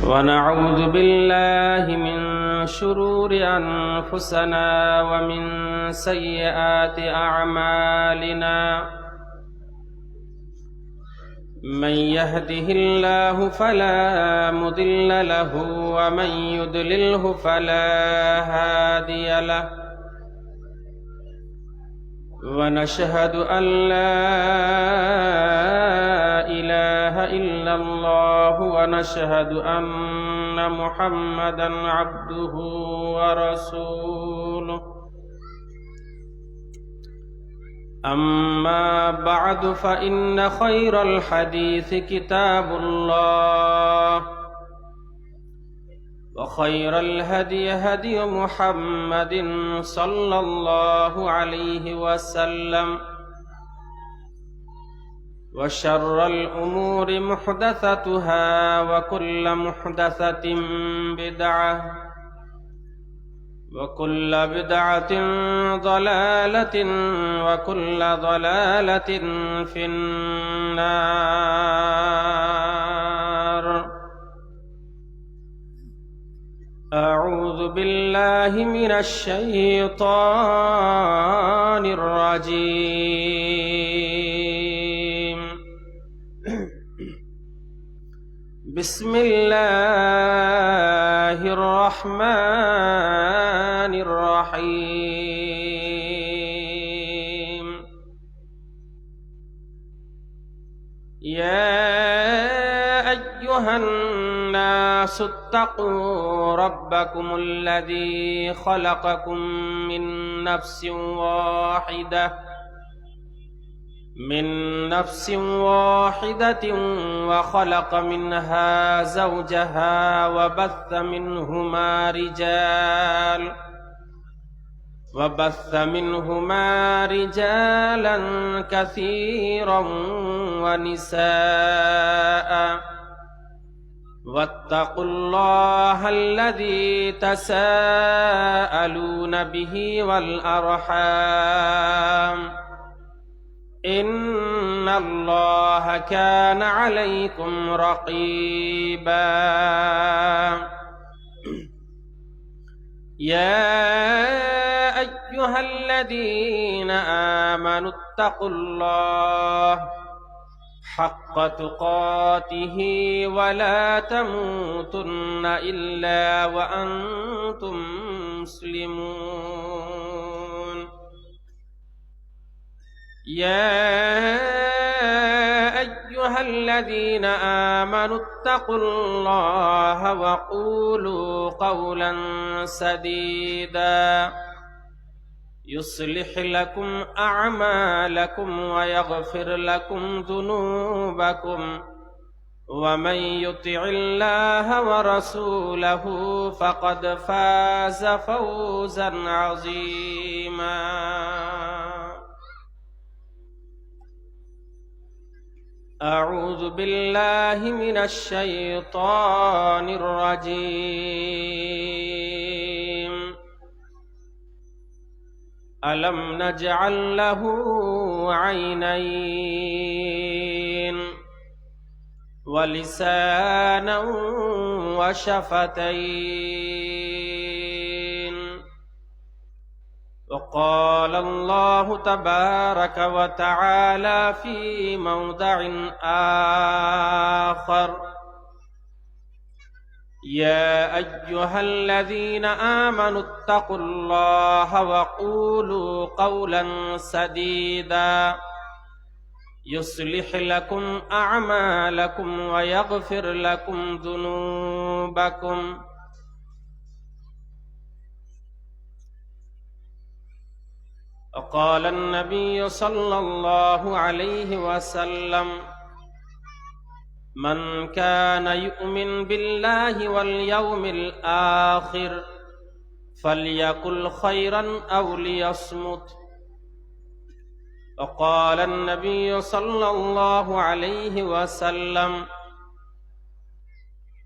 ونعوذ بالله من شرور أنفسنا ومن سيئات أعمالنا من يهده الله فلا مضل له ومن يضلله فلا هادي له ونشهد أن لا إله إلا الله ونشهد أن محمدا عبده ورسوله أما بعد فإن خير الحديث كتاب الله وخير الهدي هدي محمد صلى الله عليه وسلم وشر الأمور محدثتها وكل محدثة بدعة وكل بدعة ضلالة وكل ضلالة في النار. أعوذ بالله من الشيطان الرجيم. بسم الله الرحمن الرحيم. يا أيها الناس اتقوا ربكم الذي خلقكم من نفس واحدة وخلق منها زوجها وبث منهما رجالا كثيرا ونساء واتقوا الله الذي تساءلون به والأرحام إن الله كان عليكم رقيبا. يا أيها الذين آمنوا اتقوا الله حق تقاته ولا تموتن إلا وأنتم مسلمون. يا أيها الذين آمنوا اتقوا الله وقولوا قولا سديدا يصلح لكم أعمالكم ويغفر لكم ذنوبكم ومن يطع الله ورسوله فقد فاز فوزا عظيما. أعوذ بالله من الشيطان الرجيم. ألم نجعل له عينين ولسانا وشفتين. وقال الله تبارك وتعالى في موضع آخر: يا أيها الذين آمنوا اتقوا الله وقولوا قولا سديدا يصلح لكم أعمالكم ويغفر لكم ذنوبكم وقال النبي صلى الله عليه وسلم: من كان يؤمن بالله واليوم الآخر فليقل خيرا أو ليصمت. وقال النبي صلى الله عليه وسلم: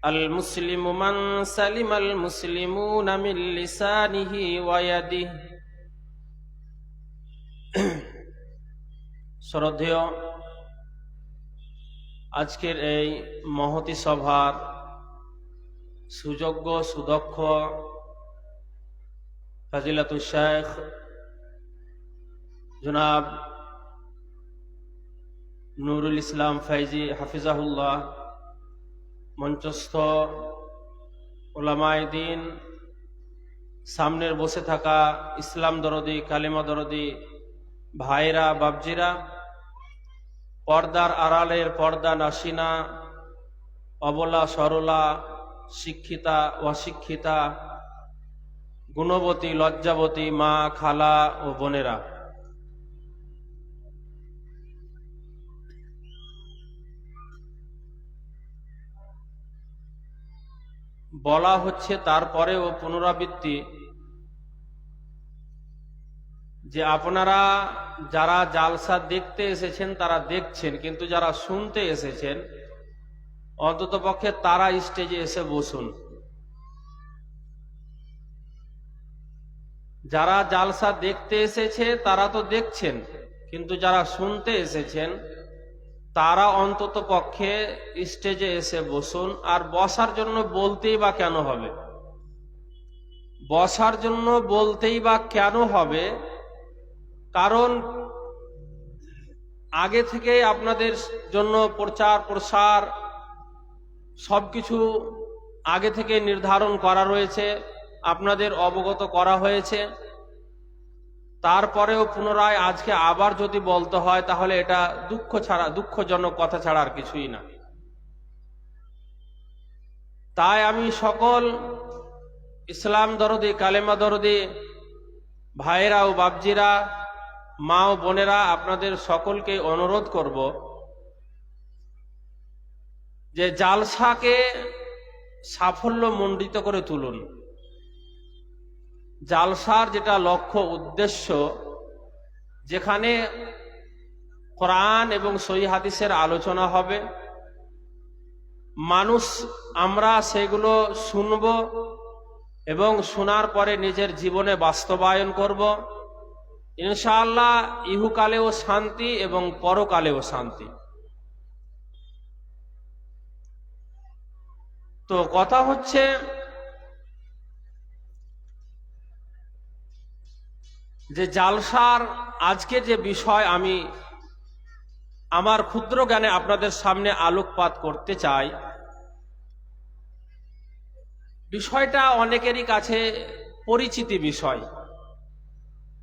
المسلم من سلم المسلمون من لسانه ويده. শ্রদ্ধেয় আজকের এই মহতী সভার সুযোগ্য সুদক্ষ ফাজিলাতুল শাইখ জনাব নুরুল ইসলাম ফাইজি হাফিজাহুল্লাহ, মঞ্চস্থ উলামায়ে দ্বীন, সামনের বসে থাকা ইসলাম দরদি কালেমা দরদি ভাইরা বাবজিরা, পর্দার আড়ালের পর্দা নাসিনা, অবলা সরলা, শিক্ষিতা অশিক্ষিতা, গুণবতী লজ্জাবতী মা খালা ও বোনেরা, বলা হচ্ছে তারপরেও পুনরাবৃত্তি যে আপনারা যারা জালসা দেখতে এসেছেন তারা দেখছেন, কিন্তু যারা শুনতে এসেছেন অন্ততপক্ষে তারা স্টেজে এসে বসুন। যারা জালসা দেখতে এসেছে তারা তো দেখছেন, কিন্তু যারা শুনতে এসেছেন তারা অন্তত পক্ষে স্টেজে এসে বসুন। আর বসার জন্য বলতেই বা কেন হবে? বসার জন্য বলতেই বা কেন হবে? কারণ আগে থেকে আপনাদের জন্য প্রচার প্রসার সবকিছু আগে থেকে নির্ধারণ করা রয়েছে, আপনাদের অবগত করা হয়েছে। তারপরেও পুনরায় আজকে আবার যদি বলতে হয় তাহলে এটা দুঃখজনক কথা ছাড়া আর কিছুই না। তাই আমি সকল ইসলাম দরদি কালেমা দরদি ভাইরা ও বাবজিরা, মা ও বোনেরা, আপনাদের সকলকে অনুরোধ করব যে জালসাকে সাফল্য মণ্ডিত করে তুলুন। জালসার যেটা লক্ষ্য উদ্দেশ্য, যেখানে কোরআন এবং সহিহ হাদিসের আলোচনা হবে, মানুষ আমরা সেগুলো শুনব এবং শোনার পরে নিজের জীবনে বাস্তবায়ন করব। ইনশাআল্লাহ ইহকালেও শান্তি এবং পরকালেও শান্তি। তো কথা হচ্ছে যে জালসার আজকে যে বিষয় আমি আমার ক্ষুদ্র জ্ঞানে আপনাদের সামনে আলোকপাত করতে চাই, বিষয়টা অনেকেরই কাছে পরিচিতি বিষয়।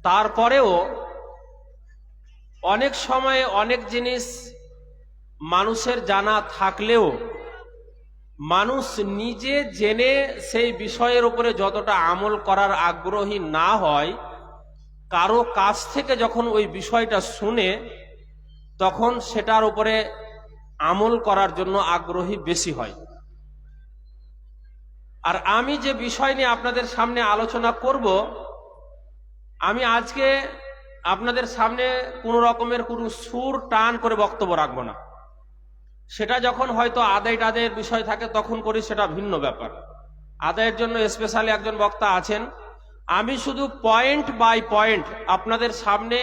তারপরেও অনেক সময়ে অনেক জিনিস মানুষের জানা থাকলেও মানুষ নিজে জেনে সেই বিষয়ের উপরে যতটা আমল করার আগ্রহী না হয়, কারো কাছ থেকে যখন ওই বিষয়টা শুনে তখন সেটার উপরে আমল করার জন্য আগ্রহী বেশি হয়। আর আমি যে বিষয় নিয়ে আপনাদের সামনে আলোচনা করব, আমি আজকে আপনাদের সামনে কোনো রকমের কোনো সুর টান করে বক্তব্য রাখবো না। সেটা যখন হয়তো আদায়ের বিষয় থাকে তখন করি, সেটা ভিন্ন ব্যাপার। আদায়ের জন্য স্পেশালি একজন বক্তা আছেন। আমি শুধু পয়েন্ট বাই পয়েন্ট আপনাদের সামনে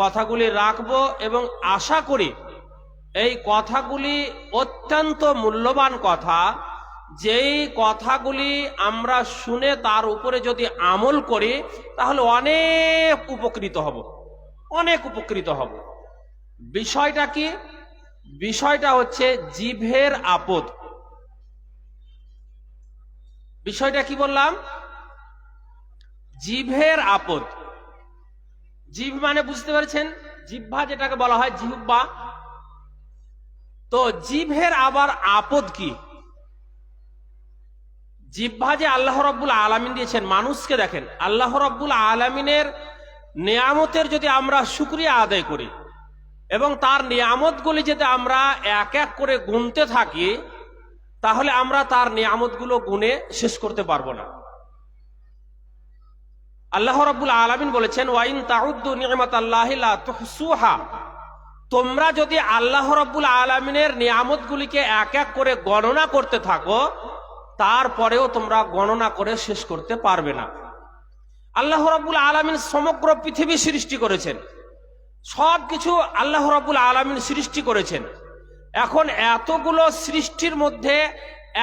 কথাগুলি রাখবো এবং আশা করি এই কথাগুলি অত্যন্ত মূল্যবান কথা। যেই কথাগুলি আমরা শুনে তার উপরে যদি আমল করি তাহলে অনেক উপকৃত হব, অনেক উপকৃত হব। বিষয়টা কি? বিষয়টা হচ্ছে জিভের আপদ। বিষয়টা কি বললাম? জিভের আপদ। জিভ মানে বুঝতে পারছেন, জিহ্বা যেটাকে বলা হয়, জিহ্বা। তো জিভের আবার আপদ কি? জিহ্বা যে আল্লাহ রাব্বুল আলামিন দিয়েছেন মানুষকে, দেখেন আল্লাহ রাব্বুল আলামিনের নিয়ামতের যদি আমরা শুকরিয়া আদায় করি এবং তার নিয়ামতগুলি যদি আমরা এক এক করে গুনতে থাকি তাহলে আমরা তার নিয়ামতগুলো গুনে শেষ করতে পারবো না। আল্লাহ রাব্বুল আলামিন বলেছেন, ওয়াইন তাউদ্দু নি'মাতাল্লাহি লা তুহসুহা, তোমরা যদি আল্লাহ রাব্বুল আলামিনের নিয়ামতগুলিকে এক এক করে গণনা করতে থাকো তারপরেও তোমরা গণনা করে শেষ করতে পারবে না। আল্লাহ রাব্বুল আলামিন সমগ্র পৃথিবী সৃষ্টি করেছেন, সবকিছু আল্লাহ রাব্বুল আলামিন সৃষ্টি করেছেন। এখন এতগুলো সৃষ্টির মধ্যে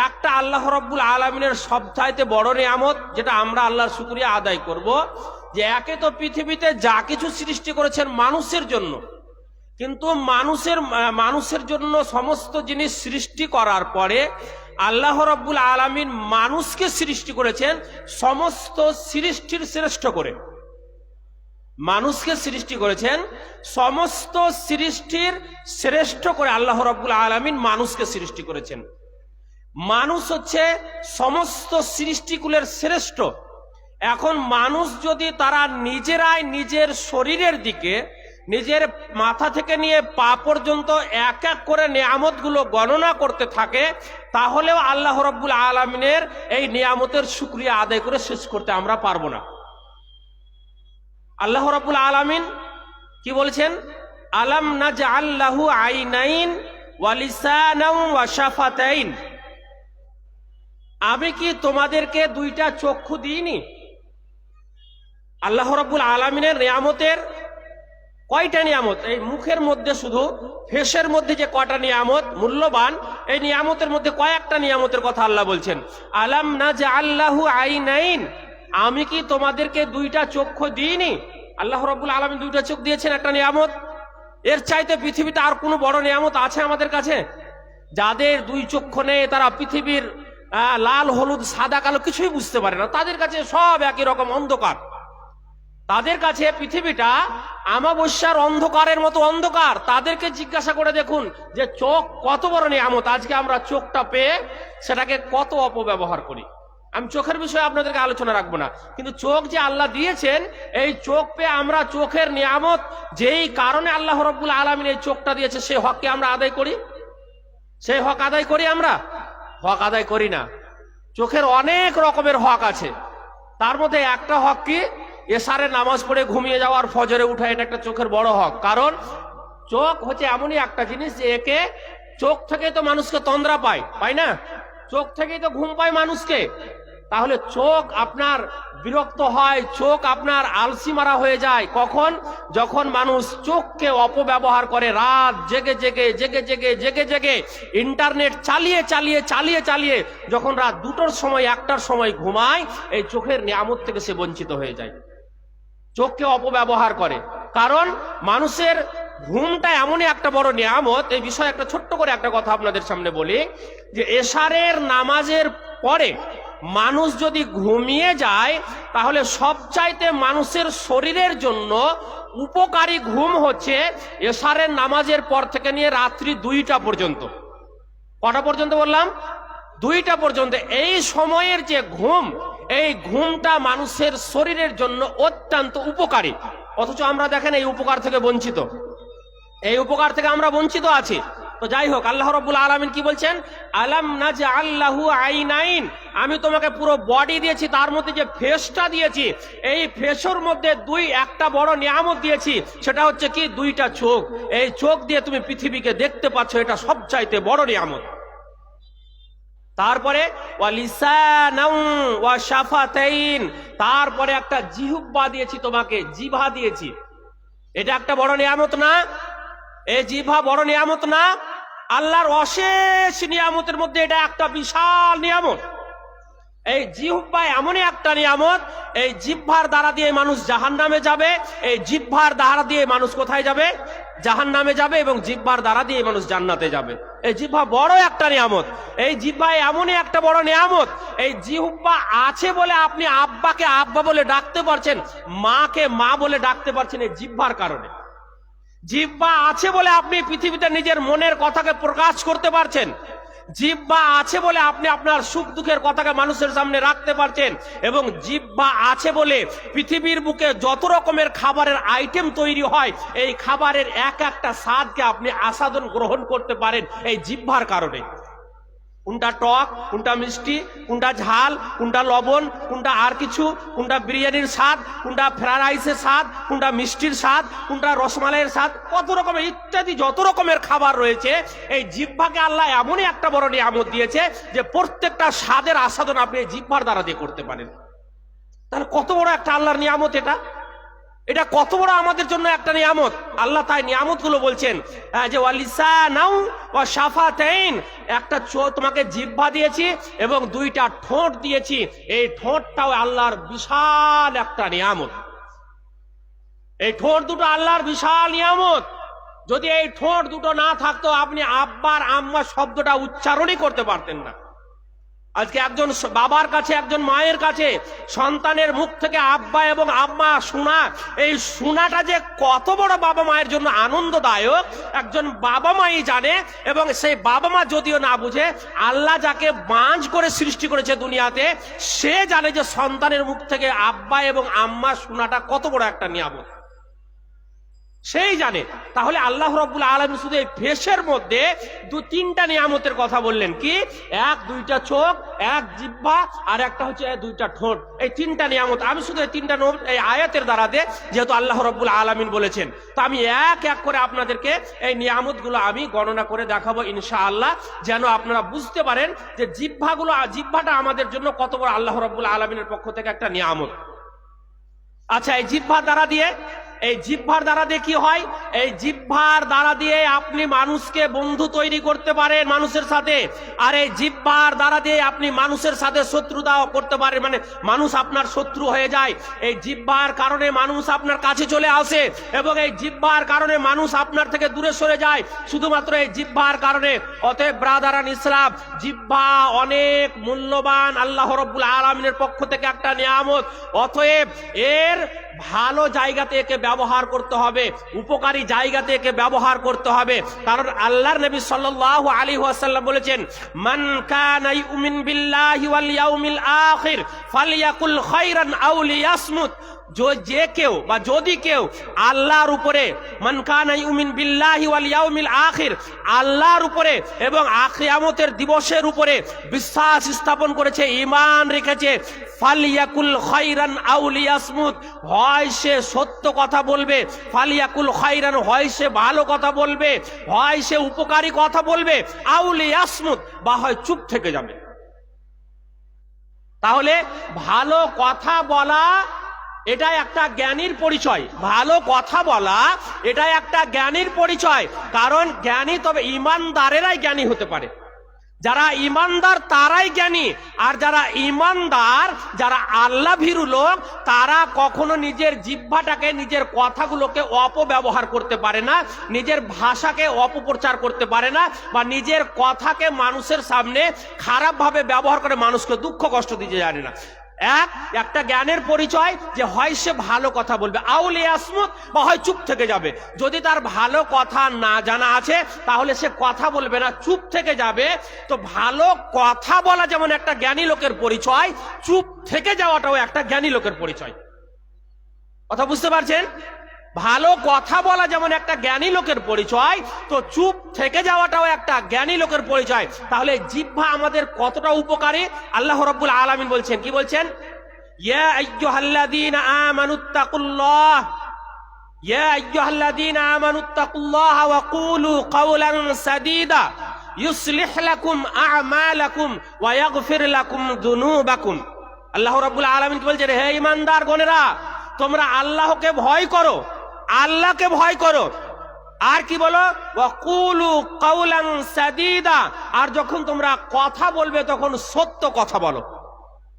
একটা আল্লাহ রাব্বুল আলামিনের সবচাইতে বড় নিয়ামত, যেটা আমরা আল্লাহর শুকরিয়া আদায় করব, যে একে তো পৃথিবীতে যা কিছু সৃষ্টি করেছেন মানুষের জন্য, কিন্তু মানুষের জন্য সমস্ত জিনিস সৃষ্টি করার পরে আল্লাহ রাব্বুল আলামিন মানুষকে সৃষ্টি করেছেন সমস্ত সৃষ্টির শ্রেষ্ঠ করে। মানুষকে সৃষ্টি করেছেন সমস্ত সৃষ্টির শ্রেষ্ঠ করে। আল্লাহ রাব্বুল আলামিন মানুষকে সৃষ্টি করেছেন। মানুষ হচ্ছে সমস্ত সৃষ্টিকুলের শ্রেষ্ঠ। এখন মানুষ যদি তারা নিজেরাই নিজের শরীরের দিকে, নিজের মাথা থেকে নিয়ে পা পর্যন্ত এক এক করে নিয়ামতগুলো গণনা করতে থাকে, তাহলেও আল্লাহ রাব্বুল আলামিনের এই নিয়ামতের শুকরিয়া আদায় করে শেষ করতে আমরা পারবো না। আল্লাহ রাব্বুল আলামিন কি বলছেন? আলাম নাজআল লাহু আইনাইন ওয়া লিসানান ওয়া শাফাতাইন, আমি কি তোমাদেরকে দুইটা চক্ষু দিইনি? আল্লাহ রাব্বুল আলামিনের নিয়ামতের কয়টা নিয়ামত? এই মুখের মধ্যে, শুধু ফেসের মধ্যে যে কয়টা নিয়ামত মূল্যবান, এই নিয়ামতের মধ্যে কয়েকটা নিয়ামতের কথা আল্লাহ বলছেন। আলাম নাজআল লাহু আইনাইন, আমি কি তোমাদেরকে দুইটা চক্ষু দিইনি? আল্লাহ রাব্বুল আলামিন দুইটা চোখ দিয়েছেন, একটা নিয়ামত। এর চাইতে পৃথিবীতে আর কোনো বড় নিয়ামত আছে আমাদের কাছে? যাদের দুই চক্ষু নেই তারা পৃথিবীর লাল হলুদ সাদা কালো কিছুই বুঝতে পারে না, তাদের কাছে সব একই রকম অন্ধকার। তাদের কাছে পৃথিবীটা আমাবস্যার অন্ধকারের মতো অন্ধকার। তাদেরকে জিজ্ঞাসা করে দেখুন যে চোখ কত বড় নিয়ামত, আজকে আমরা চোখটা পেয়ে সেটাকে কত অপব্যবহার করি। আমি চোখের বিষয়ে আপনাদেরকে আলোচনা রাখবো না, কিন্তু চোখ যে আল্লাহ দিয়েছেন, এই চোখ পেয়ে আমরা চোখের নিয়ামত, যেই কারণে আল্লাহ রাব্বুল আলামিন এই চোখটা দিয়েছে, সেই হককে আমরা আদায় করি? সেই হক আদায় করি? আমরা হক আদায় করি না। চোখের অনেক রকমের হক আছে, তার মধ্যে একটা হক কি? এশারের নামাজ পড়ে ঘুমিয়ে যাওয়ার, ফজরে উঠা, এটা একটা চোখের বড় হক। কারণ চোখ হচ্ছে এমনই একটা জিনিস যে একে, চোখ থেকে তো মানুষকে তন্দ্রা পায় না? চোখ থেকেই তো ঘুম পায় মানুষকে। তাহলে চোখ আপনার বিরক্ত হয়, চোখ আপনার আলসি মারা হয়ে যায় কখন? যখন মানুষ চোখকে অপব্যবহার করে, রাত জেগে জেগে ইন্টারনেট চালিয়ে যখন রাত 2টোর সময় 1টার সময় ঘুমায়, এই চোখের নিয়ামত থেকে সে বঞ্চিত হয়ে যায়, চোখকে অপব্যবহার করে। কারণ মানুষের ঘুমটা এমনই একটা বড় নিয়ামত। এই বিষয়ে একটা ছোট্ট করে একটা কথা আপনাদের সামনে বলি, যে এশারের নামাজের পরে মানুষ যদি ঘুমিয়ে যায়, তাহলে সবচাইতে মানুষের শরীরের জন্য উপকারী ঘুম হচ্ছে এশারের নামাজের পর থেকে নিয়ে রাত্রি 2টা পর্যন্ত। কটা পর্যন্ত বললাম? 2টা পর্যন্ত। এই সময়ের যে ঘুম, এই ঘুমটা মানুষের শরীরের জন্য অত্যন্ত উপকারী। অথচ আমরা দেখেন এই উপকার থেকে বঞ্চিত, এই উপকার থেকে আমরা বঞ্চিত আছি। তো যাই হোক, আল্লাহ রাব্বুল আলামিন কি বলছেন? আলাম নাজআল লাহু আইনাইন, আমি তোমাকে পুরো বডি দিয়েছি, তার মধ্যে যে ফেসটা দিয়েছি, এই ফেসের মধ্যে একটা বড় নিয়ামত দিয়েছি, সেটা হচ্ছে কি? 2টা চোখ। এই চোখ দিয়ে তুমি পৃথিবীকে দেখতে পাচ্ছ, এটা সবচাইতে বড় নিয়ামত। তারপরে ওয়া লিসানান ওয়া শাফাতাইন, তারপরে একটা জিহ্বা দিয়েছি তোমাকে, জিহ্বা দিয়েছি। এটা একটা বড় নিয়ামত না? এই জিহ্বা বড় নিয়ামত না? আল্লাহর অশেষ নিয়ামতের মধ্যে এটা একটা বিশাল নিয়ামত। এই জিহ্বা এমনই একটা নিয়ামত, এই জিহ্বার দ্বারা দিয়ে মানুষ জাহান্নামে যাবে, এই জিহ্বার দ্বারা দিয়ে মানুষ কোথায় যাবে? জাহান্নামে যাবে, এবং জিহ্বার দ্বারা দিয়ে মানুষ জান্নাতে যাবে। এই জিহ্বা বড় একটা নিয়ামত। এই জিহ্বা এমনই একটা বড় নিয়ামত, এই জিহ্বা আছে বলে আপনি আব্বাকে আব্বা বলে ডাকতে পারছেন, মাকে মা বলে ডাকতে পারছেন, এই জিহ্বার কারণে। জিহ্বা আছে বলে আপনি পৃথিবীতে নিজের মনের কথাকে প্রকাশ করতে পারছেন, জিহ্বা আছে বলে আপনি আপনার সুখ দুঃখের কথাকে মানুষের সামনে রাখতে পারছেন, এবং জিহ্বা আছে বলে পৃথিবীর বুকে যত রকমের খাবারের আইটেম তৈরি হয়, এই খাবারের একটা স্বাদকে আপনি আস্বাদন গ্রহণ করতে পারেন এই জিহ্বার কারণে। কোনটা টক, কোনটা মিষ্টি, কোনটা ঝাল, কোনটা লবণ, কোনটা আর কিছু, কোনটা বিরিয়ানির স্বাদ, কোনটা ফ্রাইড রাইসের স্বাদ, কোনটা মিষ্টির স্বাদ, কোনটা রসমালাইয়ের স্বাদ, কত রকমের ইত্যাদি যত রকমের খাবার রয়েছে, এই জিহ্বাকে আল্লাহ এমনই একটা বড় নিয়ামত দিয়েছে যে প্রত্যেকটা স্বাদের আস্বাদন আপনি এই জিহ্বার দ্বারা দিয়ে করতে পারেন। তাহলে কত বড় একটা আল্লাহর নিয়ামত এটা! এটা কত বড় আমাদের জন্য একটা নিয়ামত। আল্লাহ তাই নিয়ামত গুলো বলছেন যে ওয়ালিসানাউ ওয়া শাফাতাইন, একটা তোমাকে জিহ্বা দিয়েছি এবং দুইটা ঠোঁট দিয়েছি। এই ঠোঁটটাও আল্লাহর বিশাল একটা নিয়ামত। এই ঠোঁট দুটো আল্লাহর বিশাল নিয়ামত। যদি এই ঠোঁট দুটো না থাকতো আপনি আব্বার আম্মা শব্দটা উচ্চারণই করতে পারতেন না। আজকে একজন বাবার কাছে, একজন মায়ের কাছে সন্তানের মুখ থেকে আব্বা এবং আম্মা শোনা, এই শোনাটা যে কত বড় বাবা মায়ের জন্য আনন্দদায়ক একজন বাবা মাই জানে। এবং সেই বাবা মা যদিও না বুঝে, আল্লাহ যাকে বাঁঝ করে সৃষ্টি করেছে দুনিয়াতে, সে জানে যে সন্তানের মুখ থেকে আব্বা এবং আম্মা শোনাটা কত বড় একটা নিয়ামত, সেই জানে। তাহলে আল্লাহ রাব্বুল আলামিন শুধু এই ফেসের মধ্যে তিনটা নিয়ামতের কথা বললেন। কি? এক দুইটা চোখ, এক জিহ্বা, আর একটা হচ্ছে দুইটা ঠোঁট। এই তিনটা নিয়ামত আমি শুধু এই তিনটা এই আয়াতের দ্বারাতে, যেহেতু আল্লাহ রাব্বুল আলামিন বলেছেন, তো আমি এক এক করে আপনাদেরকে এই নিয়ামতগুলো আমি গণনা করে দেখাবো ইনশাআল্লাহ, যেন আপনারা বুঝতে পারেন যে জিহ্বাটা আমাদের জন্য কত বড় আল্লাহ রাব্বুল আলামিনের পক্ষ থেকে একটা নিয়ামত। আচ্ছা, এই জিহ্বার দ্বারা দিয়ে কি হয়? এই জিহ্বার দ্বারা দিয়ে আপনি মানুষকে বন্ধু তৈরি করতে পারেন মানুষের সাথে, আর এই জিহ্বার দ্বারা দিয়ে আপনি মানুষের সাথে শত্রুতাও করতে পারেন, মানে মানুষ আপনার শত্রু হয়ে যায়। এই জিহ্বার কারণে মানুষ আপনার কাছে চলে আসে এবং এই জিহ্বার কারণে মানুষ আপনার থেকে দূরে সরে যায়, শুধুমাত্র এই জিহ্বার কারণে। অতএব ব্রাদারান ইসলাম, জিহ্বা অনেক মূল্যবান, আল্লাহ রাব্বুল আলামিনের পক্ষ থেকে একটা নিয়ামত। অতএব এর ভালো জায়গাতে একে ব্যবহার করতে হবে, উপকারী জায়গাতে একে ব্যবহার করতে হবে। কারণ আল্লাহর নবী সাল্লাল্লাহু আলাইহি ওয়াসাল্লাম বলেছেন, মান কানা ইউমিন বিল্লাহি ওয়াল ইয়াউমিল আখির ফালইয়াকুল খায়রান আও লিয়াসমুত। যে কেউ বা যদি কেউ আল্লাহর উপরে, মান কানা ইউমিন বিল্লাহি ওয়াল ইয়াউমিল আখির, আল্লাহর উপরে এবং কিয়ামতের দিবসের উপরে বিশ্বাস স্থাপন করেছে, ঈমান রেখেছে, ফালিয়াকুল খায়রান আও লিয়াসমুত, হয় সে সত্য কথা বলবে, ফালিয়াকুল খায়রান, হয় সে ভালো কথা বলবে, হয় সে উপকারী কথা বলবে, আও লিয়াসমুত, বা হয় চুপ থেকে যাবে। তাহলে ভালো কথা বলা এটা একটা জ্ঞানীর পরিচয়। ভালো কথা বলা এটা একটা জ্ঞানীর পরিচয়। কারণ জ্ঞানী তবে ইমানদারেরাই জ্ঞানী হতে পারে। যারা ইমানদার তারাই জ্ঞানী। আর যারা ইমানদার, যারা আল্লাহ ভীরু লোক, তারা কখনো নিজের জিহ্বাটাকে, নিজের কথাগুলোকে অপব্যবহার করতে পারে না, নিজের ভাষাকে অপপ্রচার করতে পারে না, বা নিজের কথাকে মানুষের সামনে খারাপভাবে ব্যবহার করে মানুষকে দুঃখ কষ্ট দিতে জানে না। একটা জ্ঞানের পরিচয় যে হয় সে ভালো কথা বলবে, আউলি আসমুত, বা হয় চুপ থেকে যাবে। যদি তার ভালো কথা না জানা আছে তাহলে সে কথা বলবে না, চুপ থেকে যাবে। তো ভালো কথা বলা যেমন একটা জ্ঞানী লোকের পরিচয়, চুপ থেকে যাওয়াটাও একটা জ্ঞানী লোকের পরিচয়। কথা বুঝতে পারছেন? ভালো কথা বলা যেমন একটা জ্ঞানী লোকের পরিচয়, তো চুপ থেকে যাওয়াটাও একটা জ্ঞানী লোকের পরিচয়। তাহলে জিহ্বা আমাদের কতটা উপকারী আল্লাহ রাব্বুল আলামিন বলছেন। কি বলছেন? ইয়া আইয়ুহাল্লাযীনা আমানুত্তাকুল্লাহ, ইয়া আইয়ুহাল্লাযীনা আমানুত্তাকুল্লাহ ওয়া কুলু কাওলান সাদীদা ইউসলিহ লাকুম আ'মালাকুম ওয়া ইয়াগফির লাকুম যুনুবাকুম। আল্লাহ রাব্বুল আলামিন বলছেন, হে ঈমানদার গণেরা, তোমরা আল্লাহকে ভয় করো, আল্লাহকে ভয় করো। আর কি বলো? ওয়াকুলু কাওলান সাদীদা, আর যখন তোমরা কথা বলবে তখন সত্য কথা বলো।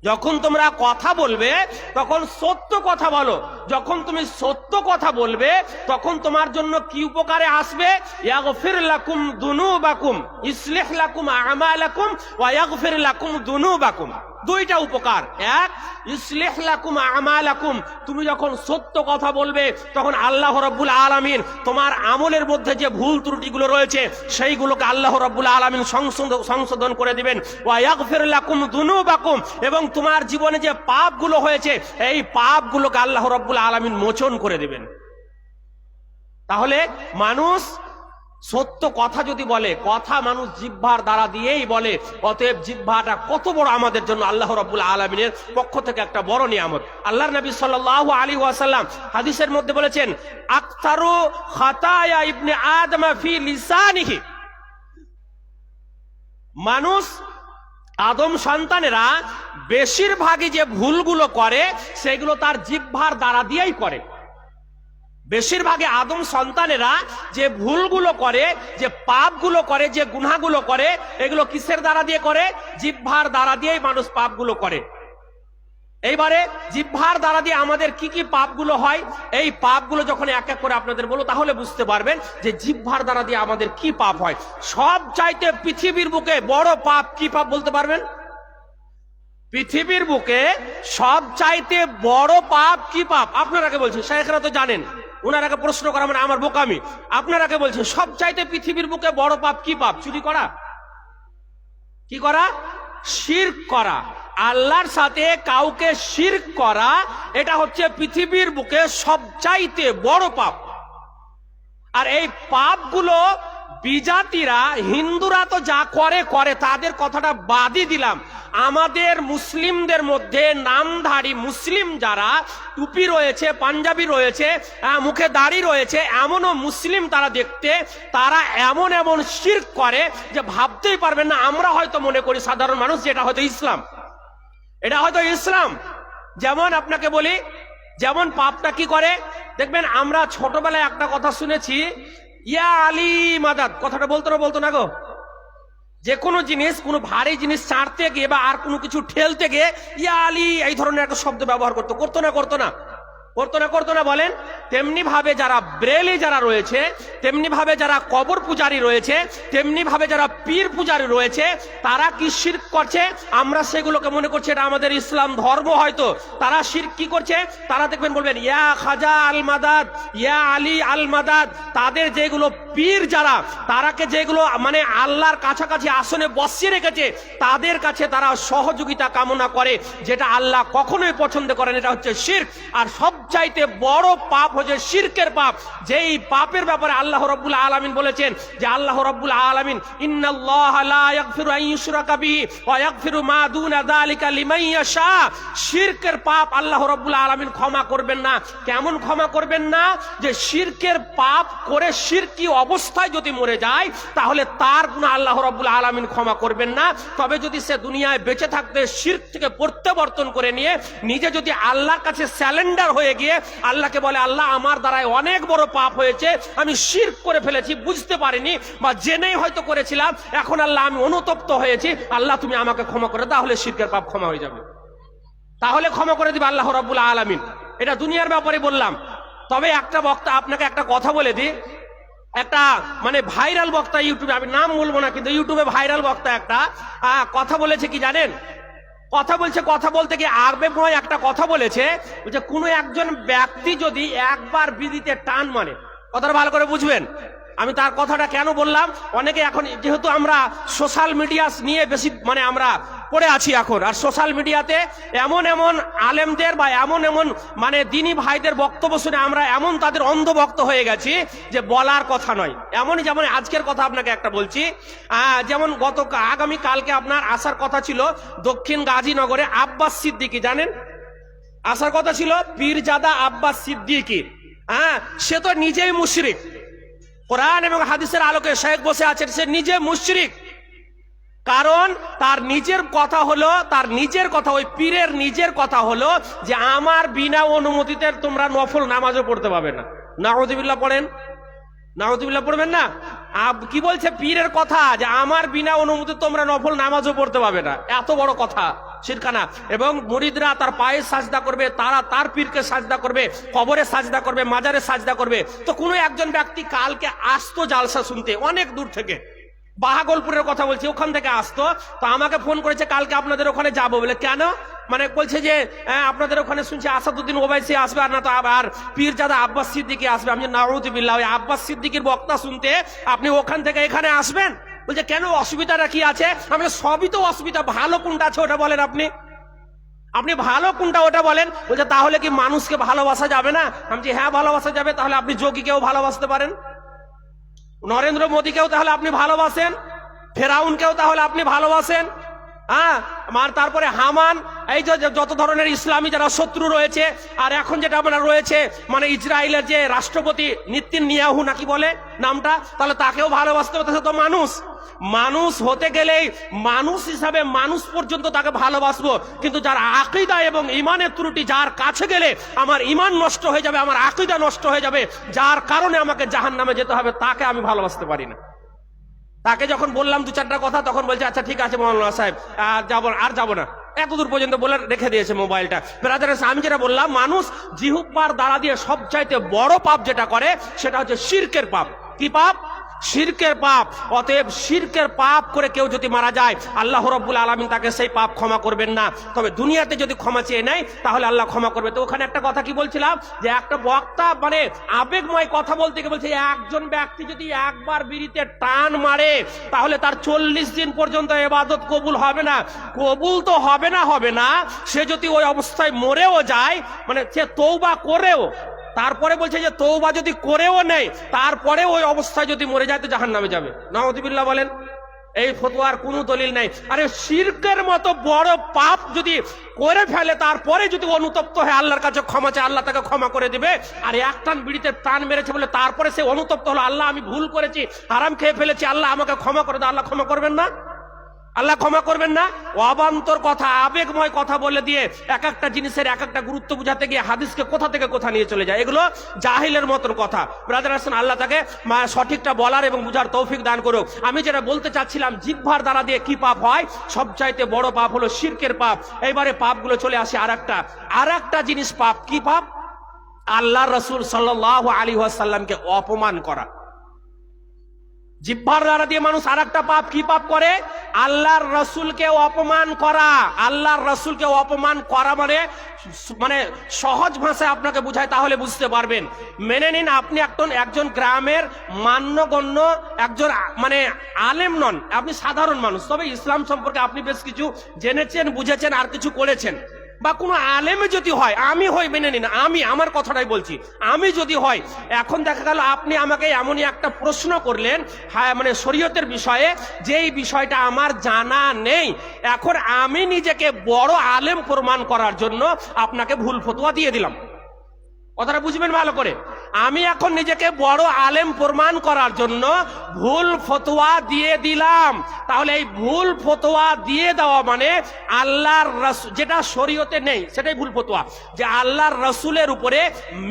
যখন তোমরা কথা বলবে তখন সত্য কথা বলো। যখন তুমি সত্য কথা বলবে তখন তোমার জন্য কি উপকারে আসবে? ইয়াগফির লাকুম যুনুবাকুম, ইসলিহ লাকুম আমালাকুম ওয়া ইয়াগফির লাকুম যুনুবাকুম। দুইটা উপকার। এক, ইসলিহ লাকুম আমালাকুম, তুমি যখন সত্য কথা বলবে তখন আল্লাহ রাব্বুল আলামিন তোমার আমলের মধ্যে যে ভুল ত্রুটিগুলো রয়েছে সেইগুলোকে আল্লাহ রাব্বুল আলামিন সংশোধন করে দিবেন। ওয়া ইয়াগফির লাকুম যুনুবাকুম, এবং তোমার জীবনে যে পাপগুলো হয়েছে এই পাপগুলোকে আল্লাহ রাব্বুল আলামিন মোচন করে দিবেন। তাহলে মানুষ সত্য কথা যদি বলে, কথা মানুষ জিহ্বার দ্বারা দিয়েই বলে। অতএব জিহ্বাটা কত বড় আমাদের জন্য আল্লাহ রাব্বুল আলামিনের পক্ষ থেকে একটা বড় নিয়ামত। আল্লাহর নবী সাল্লাল্লাহু আলাইহি ওয়াসাল্লাম হাদিসের মধ্যে বলেছেন, আকতারু খাতায়া ইবনে আদম ফি লিসানিহি, মানুষ আদম সন্তানেরা বেশিরভাগই যে ভুলগুলো করে সেগুলো তার জিহ্বার দ্বারা দিয়েই করে। বেশিরভাগই আদম সন্তানেরা যে ভুলগুলো করে, যে পাপগুলো করে, যে গুনাহগুলো করে, এগুলো কিসের দ্বারা দিয়ে করে? জিহ্বার দ্বারা দিয়েই মানুষ পাপগুলো করে। এইবারে জিহ্বার দ্বারা দিয়ে আমাদের কি কি পাপগুলো হয়, এই পাপগুলো যখন এক এক করে আপনাদের বলো তাহলে বুঝতে পারবেন যে জিহ্বার দ্বারা দিয়ে আমাদের কি পাপ হয়। সব চাইতে পৃথিবীর বুকে বড় পাপ কি পাপ বলতে পারবেন? পৃথিবীর বুকে সব চাইতে বড় পাপ কি পাপ? আপনারাকে বলছি, শেখরা তো জানেন, ওনারাকে প্রশ্ন করা মানে আমার বোকামি। আপনারাকে বলছি সব চাইতে পৃথিবীর বুকে বড় পাপ কি পাপ? চুরি করা। কি করা? শিরক করা। আল্লাহর সাথে কাউকে শিরক করা, এটা হচ্ছে পৃথিবীর বুকে সবচাইতে বড় পাপ। আর এই পাপগুলো বিজাতিরা, হিন্দুরা তো যা করে করে, তাদের কথাটা বাদই দিলাম। আমাদের মুসলিমদের মধ্যে নামধারী মুসলিম যারা, টুপি রয়েছে, পাঞ্জাবি রয়েছে, মুখে দাড়ি রয়েছে, এমনও মুসলিম তারা দেখতে, তারা এমন এমন শিরক করে যে ভাবতেই পারবেন না। আমরা হয়তো মনে করি সাধারণ মানুষ যে এটা হয়তো ইসলাম, এটা হয়তো ইসলাম। যেমন আপনাকে বলি, যেমন পাপটা কি করে দেখবেন, আমরা ছোটবেলায় একটা কথা শুনেছি, ইয়া আলী মাদাদ। কথাটা বলতো না গো? যে কোনো জিনিস, কোনো ভারী জিনিস চাড়তে গিয়ে বা আর কোনো কিছু ঠেলতে গিয়ে ইয়া আলী এই ধরনের একটা শব্দ ব্যবহার করতো না বলেন? তেমনি ভাবে যারা ব্রেলি যারা রয়েছে, তেমনি ভাবে যারা কবর পূজারী রয়েছে, তেমনি ভাবে যারা পীর পূজারী রয়েছে, তারা কি শিরক করছে? আমরা সেগুলোকে মনে করছি এটা আমাদের ইসলাম ধর্ম। হয়তো তারা শিরক কি করছে? তারা দেখবেন বলবেন ইয়া খাজা আল মাদাদ, ইয়া আলী আল মাদাদ। তাদের যেগুলো পীর যারা, তারাকে যেগুলো মানে আল্লাহর কাছাকাছি আসনে বসিয়ে রেখেছে, তাদের কাছে তারা সহযোগিতা কামনা করে, যেটা আল্লাহ কখনোই পছন্দ করেন। এটা হচ্ছে শিরক। আর সবচাইতে বড় পাপ হচ্ছে শিরকের পাপ। যেই পাপের ব্যাপারে আল্লাহ রাব্বুল আলামিন বলেছেন যে আল্লাহ রাব্বুল আলামিন ইন্নাল্লাহা লা ইয়াগফিরু আন ইউশরাকা বিহি ওয়া ইয়াগফিরু মা দুনা যালিকা লিমান ইয়াশা। শিরকের পাপ আল্লাহ রাব্বুল আলামিন ক্ষমা করবেন না। কেমন ক্ষমা করবেন না? যে শিরকের পাপ করে শিরকি অবস্থায় যদি মরে যায়, তাহলে তার গুনাহ আল্লাহ রাব্বুল আলামিন ক্ষমা করবেন না। তবে যদি সে দুনিয়ায় বেঁচে থাকতে শিরক থেকে প্রত্যাবর্তন করে নিয়ে নিজে যদি আল্লাহর কাছে স্যালেন্ডার হয়ে গিয়ে আল্লাহকে বলে, আল্লাহ আমার দ্বারাই অনেক বড় পাপ হয়েছে, আমি শিরক করে ফেলেছি, বুঝতে পারিনি বা জেনেই হয়তো করেছিলাম, এখন আল্লাহ আমি অনুতপ্ত হয়েছি, আল্লাহ তুমি আমাকে ক্ষমা করে, তাহলে শিরকের পাপ ক্ষমা হয়ে যাবে, তাহলে ক্ষমা করে দিবে আল্লাহ রাব্বুল আলামিন। এটা দুনিয়ার ব্যাপারে বললাম। তবে একটা বক্তা, আপনাকে একটা কথা বলে দিই, একটা মানে ভাইরাল বক্তা ইউটিউবে, আমি নাম বলবো না, কিন্তু ইউটিউবে ভাইরাল বক্তা একটা কথা বলেছে কি জানেন? কথা বলতে গিয়ে আবেগময় একটা কথা বলেছে, যে কোনো একজন ব্যক্তি যদি একবার বিড়িতে টান মানে, কথাটা ভালো করে বুঝবেন। আমি তার কথাটা কেন বললাম, অনেকে এখন যেহেতু আমরা সোশ্যাল মিডিয়া নিয়ে বেশি মানে আমরা পড়ে আছি এখন, আর সোশ্যাল মিডিয়াতে এমন এমন আলেমদের বা এমন এমন মানে দিনী ভাইদের বক্তব্য শুনে আমরা এমন তাদের অন্ধভক্ত হয়ে গেছি যে বলার কথা নয়। এমনই যেমন আজকের কথা আপনাকে একটা বলছি, যেমন আগামী কালকে আপনার আসার কথা ছিল দক্ষিণ গাজীনগরে আব্বাস সিদ্দিকী, জানেন? আসার কথা ছিল পীরজাদা আব্বাস সিদ্দিকী। সে তো নিজেই মুশরিক, কোরআন এবং হাদিসের আলোকে শেখ বসে আছেন, সে নিজে মুশরিক। কারণ তার নিজের কথা হলো, তার নিজের কথা, ওই পীরের নিজের কথা হলো যে আমার বিনা অনুমতিতে তোমরা নফল নামাজও পড়তে পারবে না। নাউযুবিল্লাহ পড়েন, নাউযুবিল্লাহ পড়বেন না? কি বলছে পীরের কথা, যে আমার বিনা অনুমতি তোমরা নফল নামাজও পড়তে পারবে না। এত বড় কথা, শিরকানা। এবং মুরিদরা তার পায়ে সাজদা করবে, তারা তার পীরকে সাজদা করবে, কবরে সাজদা করবে, মাজারে সাজদা করবে। তো কোনো একজন ব্যক্তি কালকে আসতো জালসা শুনতে অনেক দূর থেকে, বাহাগলপুরের কথা বলছি, ওখান থেকে আসতো। তো আমাকে ফোন করেছে কালকে আপনাদের ওখানে যাবো বলে। কেন? মানে বলছে যে আপনাদের ওখানে শুনছি আসাদুদ্দিন ওবাইসি আসবে, আর না তো আবার পীরজাদা আব্বাস সিদ্দিকী আসবে। আমি নাউযুবিল্লাহ, ওই আব্বাস সিদ্দিকীর বক্তা শুনতে আপনি ওখান থেকে এখানে আসবেন? বলছে কেন, অসুবিধাটা কি আছে? আমি সবই তো অসুবিধা, ভালো কোনটা আছে ওটা বলেন আপনি ভালো কোনটা ওটা বলেন। বলছে তাহলে কি মানুষকে ভালোবাসা যাবে না? আমি বলছি হ্যাঁ ভালোবাসা যাবে। তাহলে আপনি যোগীকেও ভালোবাসতে পারেন, নরেন্দ্র মোদীকেও তাহলে আপনি ভালোবাসেন, ফেরাউনকেও তাহলে আপনি ভালোবাসেন, তারপরে হামান, এই যে যত ধরনের ইসলামী যারা শত্রু রয়েছে, আর এখন যেটা আপনার রয়েছে মানে ইসরায়েলের যে রাষ্ট্রপতি নেতানিয়াহু নাকি বলে নামটা, তাহলে তাকেও ভালোবাসতে হবে, তো মানুষ। মানুষ হতে গেলেই মানুষ হিসাবে মানুষ পর্যন্ত তাকে ভালোবাসবো, কিন্তু যার আকীদা এবং ঈমানের ত্রুটি, যার কাছে গেলে আমার ঈমান নষ্ট হয়ে যাবে, আমার আকীদা নষ্ট হয়ে যাবে, যার কারণে আমাকে জাহান্নামে যেতে হবে, তাকে আমি ভালোবাসতে পারি না। তাকে যখন বললাম দু চারটা কথা, তখন বলছে আচ্ছা ঠিক আছে মৌলানা সাহেব, আর যাবো না, এতদূর পর্যন্ত বলে রেখে দিয়েছে মোবাইলটা। ব্রাদার্স, আমি যেটা বললাম, মানুষ জিহ্বার দ্বারা দিয়ে সবচাইতে বড় পাপ যেটা করে সেটা হচ্ছে শিরকের পাপ। কি পাপ? শিরকের পাপ। অতএব শিরকের পাপ করে কেউ যদি মারা যায়, আল্লাহ রাব্বুল আলামিন তাকে সেই পাপ ক্ষমা করবেন না। তবে দুনিয়াতে যদি ক্ষমা চেয়ে নেয় তাহলে আল্লাহ ক্ষমা করবে। তো ওখানে একটা কথা কি বলছিলাম, যে একটা বক্তা মানে আবেগময় কথা বলতে গিয়ে বলছে, একজন ব্যক্তি যদি একবার বিড়িতে টান মারে তাহলে তার 40 দিন পর্যন্ত ইবাদত কবুল হবে না। কবুল তো হবে না, সে যদি ওই অবস্থায় মরেও যায়, মানে সে তওবা করেও, তারপরে বলছে যে তওবা যদি করেও নেই, তারপরে ওই অবস্থায় যদি মরে যায় তো জাহান্নামে যাবে। নাউযুবিল্লাহ বলেন। এই ফতোয়ার কোনো দলিল নাই। আরে শিরকের মতো বড় পাপ যদি করে ফেলে, তারপরে যদি অনুতপ্ত হয় আল্লাহর কাছে ক্ষমা চায়, আল্লাহ তাকে ক্ষমা করে দিবে। আর এক টান বিড়িতে টান মেরেছে বলে তারপরে সে অনুতপ্ত হলো, আল্লাহ আমি ভুল করেছি, হারাম খেয়ে ফেলেছি, আল্লাহ আমাকে ক্ষমা করে দাও, আল্লাহ ক্ষমা করবেন না? আল্লাহ ক্ষমা করবেন না? অবান্তর কথা, আবেগময় কথা বলে দিয়ে এক একটা জিনিসের এক একটা গুরুত্ব বুঝাতে গিয়ে হাদিসকে কোথা থেকে কোথা নিয়ে চলে যায়, এগুলো জাহিলের মতন কথা। ব্রাদার হাসান, আল্লাহ তাকে সঠিকটা বলার এবং বুঝার তৌফিক দান করুক। আমি যেটা বলতে চাচ্ছিলাম, জিহ্বার দ্বারা দিয়ে কি পাপ হয়? সবচাইতে বড় পাপ হলো শিরকের পাপ। এইবারে পাপগুলো চলে আসে আর একটা জিনিস পাপ। কি পাপ? আল্লাহর রাসূল সাল্লাল্লাহু আলাইহি ওয়াসাল্লামকে অপমান করা। জিহ্বার দ্বারা দিয়ে মানুষ আর একটা পাপ। কি পাপ করে? আল্লাহর রাসূলকে অপমান করা। আল্লাহর রাসূলকে অপমান করা মানে সহজ ভাষায় আপনাকে বুঝায়, তাহলে বুঝতে পারবেন। মেনে নিন, আপনি একজন গ্রামের মান্যগণ্য একজন মানে আলেম নন, আপনি সাধারণ মানুষ, তবে ইসলাম সম্পর্কে আপনি বেশ কিছু জেনেছেন, বুঝেছেন, আর কিছু করেছেন। বা কোনো আলেমে যদি হয়, আমি হই, মেনে নিন, আমি আমার কথাটাই বলছি, আমি যদি হয়, এখন দেখা গেল আপনি আমাকে এমনই একটা প্রশ্ন করলেন, হ্যাঁ মানে শরীয়তের বিষয়ে, যেই বিষয়টা আমার জানা নেই, এখন আমি নিজেকে বড় আলেম প্রমাণ করার জন্য আপনাকে ভুল ফতোয়া দিয়ে দিলাম। কথাটা বুঝবেন ভালো করে। আমি এখন নিজেকে বড় আলেম প্রমাণ করার জন্য ভুল ফতোয়া দিয়ে দিলাম। তাহলে এই ভুল ফতোয়া দিয়ে দেওয়া মানে আল্লাহর রাসূল, যেটা শরীয়তে নেই সেটাই ভুল ফতোয়া, যে আল্লাহর রাসূলের উপরে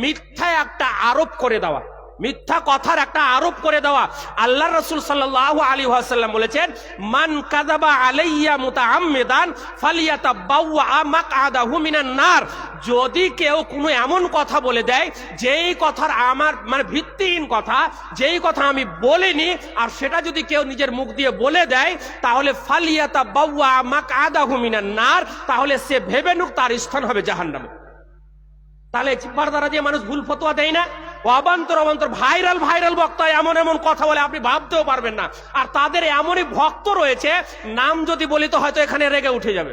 মিথ্যা একটা আরোপ করে দেওয়া, মিথ্যা কথার একটা আরোপ করে দেওয়া। আল্লাহর রাসূল সাল্লাল্লাহু আলাইহি ওয়াসাল্লাম বলেছেন, মান কাযাবা আলাইয়া মুতাআম্মিদান ফালিয়াতাবাওয়া মাকআদাহু মিনান নার। যদি কেউ কোনো এমন কথা বলে দেয় যেই কথার আমার মানে ভিত্তিহীন কথা, যেই কথা আমি বলিনি, আর সেটা যদি কেউ নিজের মুখ দিয়ে বলে দেয়, তাহলে ফালিয়াতাবাওয়া মাকআদাহু মিনান নার, তাহলে সে ভেবে নিক তার স্থান হবে জাহান্নামে। তাহলে জিহ্বার দ্বারা দিয়ে মানুষ ভুল ফতোয়া দেয় না? অবান্তর ভাইরাল বক্তা এমন কথা বলে আপনি ভাবতেও পারবেন না। আর তাদের এমনই ভক্ত রয়েছে, নাম যদি বলি তো হয়তো এখানে রেগে উঠে যাবে।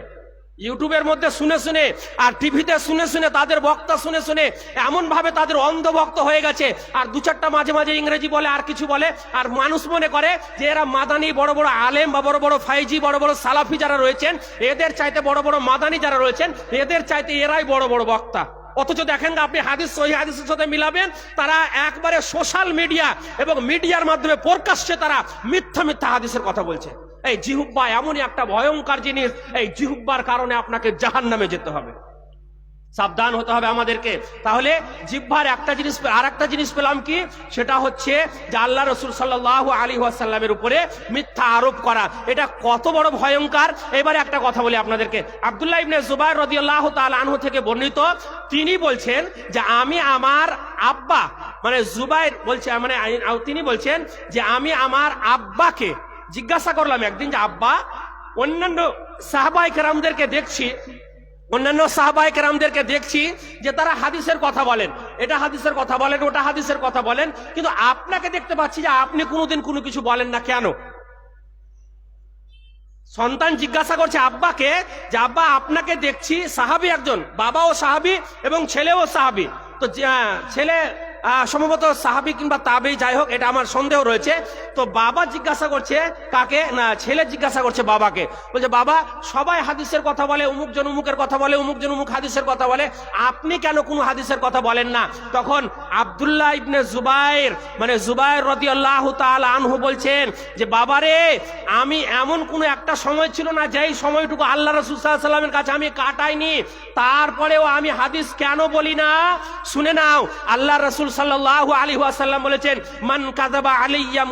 ইউটিউবের মধ্যে শুনে আর টিভিতে শুনে তাদের বক্তা শুনে এমন ভাবে তাদের অন্ধভক্ত হয়ে গেছে। আর দু চারটা মাঝে মাঝে ইংরেজি বলে, আর কিছু বলে, আর মানুষ মনে করে যে এরা মাদানি বড় বড় আলেম বা বড় বড় ফাইজি, বড় বড় সালাফি যারা রয়েছেন, এদের চাইতে বড় বড় মাদানি যারা রয়েছেন, এদের চাইতে এরাই বড় বড় বক্তা। অথচ দেখেন আপনি হাদিস, সহিহ হাদিসের সাথে মিলাবেন, তারা একবারে সোশ্যাল মিডিয়া এবং মিডিয়ার মাধ্যমে প্রকাশ্যে তারা মিথ্যা হাদিসের কথা বলছে। এই জিহ্বা এমনই একটা ভয়ঙ্কর জিনিস, এই জিহ্বার কারণে আপনাকে জাহান্নামে যেতে হবে। সাবধান হতে হবে আমাদেরকে। তাহলে জিহ্বার একটা জিনিস, আর একটা জিনিস পেলাম কি, সেটা হচ্ছে যে আল্লাহ রাসূল সাল্লাল্লাহু আলাইহি ওয়াসাল্লামের উপরে মিথ্যা আরোপ করা। এটা কত বড় ভয়ঙ্কর। এবারে একটা কথা বলি আপনাদেরকে। আব্দুল্লাহ ইবনে জুবাইর রাদিয়াল্লাহু তাআলা আনহু থেকে বর্ণিত, তিনি বলছেন যে আমি আমার আব্বা, মানে জুবাইর বলছে, মানে তিনি বলছেন যে আমি আমার আব্বাকে জিজ্ঞাসা করলাম একদিন যে আব্বা, অন্যান্য সাহাবায়ে কেরামদেরকে দেখছি যে তারা হাদিসের কথা বলেন, এটা হাদিসের কথা বলেন, ওটা হাদিসের কথা বলেন, কিন্তু আপনাকে দেখতে পাচ্ছি যে আপনি কোনোদিন কোনো কিছু বলেন না, কেন? সন্তান জিজ্ঞাসা করছে আব্বাকে যে আব্বা, আপনাকে দেখছি, সাহাবী একজন, বাবাও সাহাবী এবং ছেলেও সাহাবী, তো ছেলে সম্ভবত সাহাবী কিংবা তাবেঈ, যাই হোক, এটা আমার সন্দেহ রয়েছে। তো বাবা জিজ্ঞাসা করছে কাকে না, ছেলে জিজ্ঞাসা করছে বাবাকে, বলছে বাবা, সবাই হাদিসের কথা বলে, অমুকজন অমুকের কথা বলে, অমুকজন অমুক হাদিসের কথা বলে, আপনি কেন কোনো হাদিসের কথা বলেন না? তখন আব্দুল্লাহ ইবনে জুবাইর মানে জুবাইর রাদিয়াল্লাহু তাআলা আনহু বলছেন যে বাবারে, আমি এমন কোন একটা সময় ছিল না যেই সময়টুকু আল্লাহ রাসূল সাল্লাল্লাহু আলাইহি ওয়াসাল্লামের কাছে আমি কাটাইনি, তারপরেও আমি হাদিস কেন বলি না? শুনে নাও, আল্লাহ রাসূল সাল্লাল্লাহু আলাইহি ওয়াসাল্লাম বলেছেন, মান কাযাবা আলাইয়া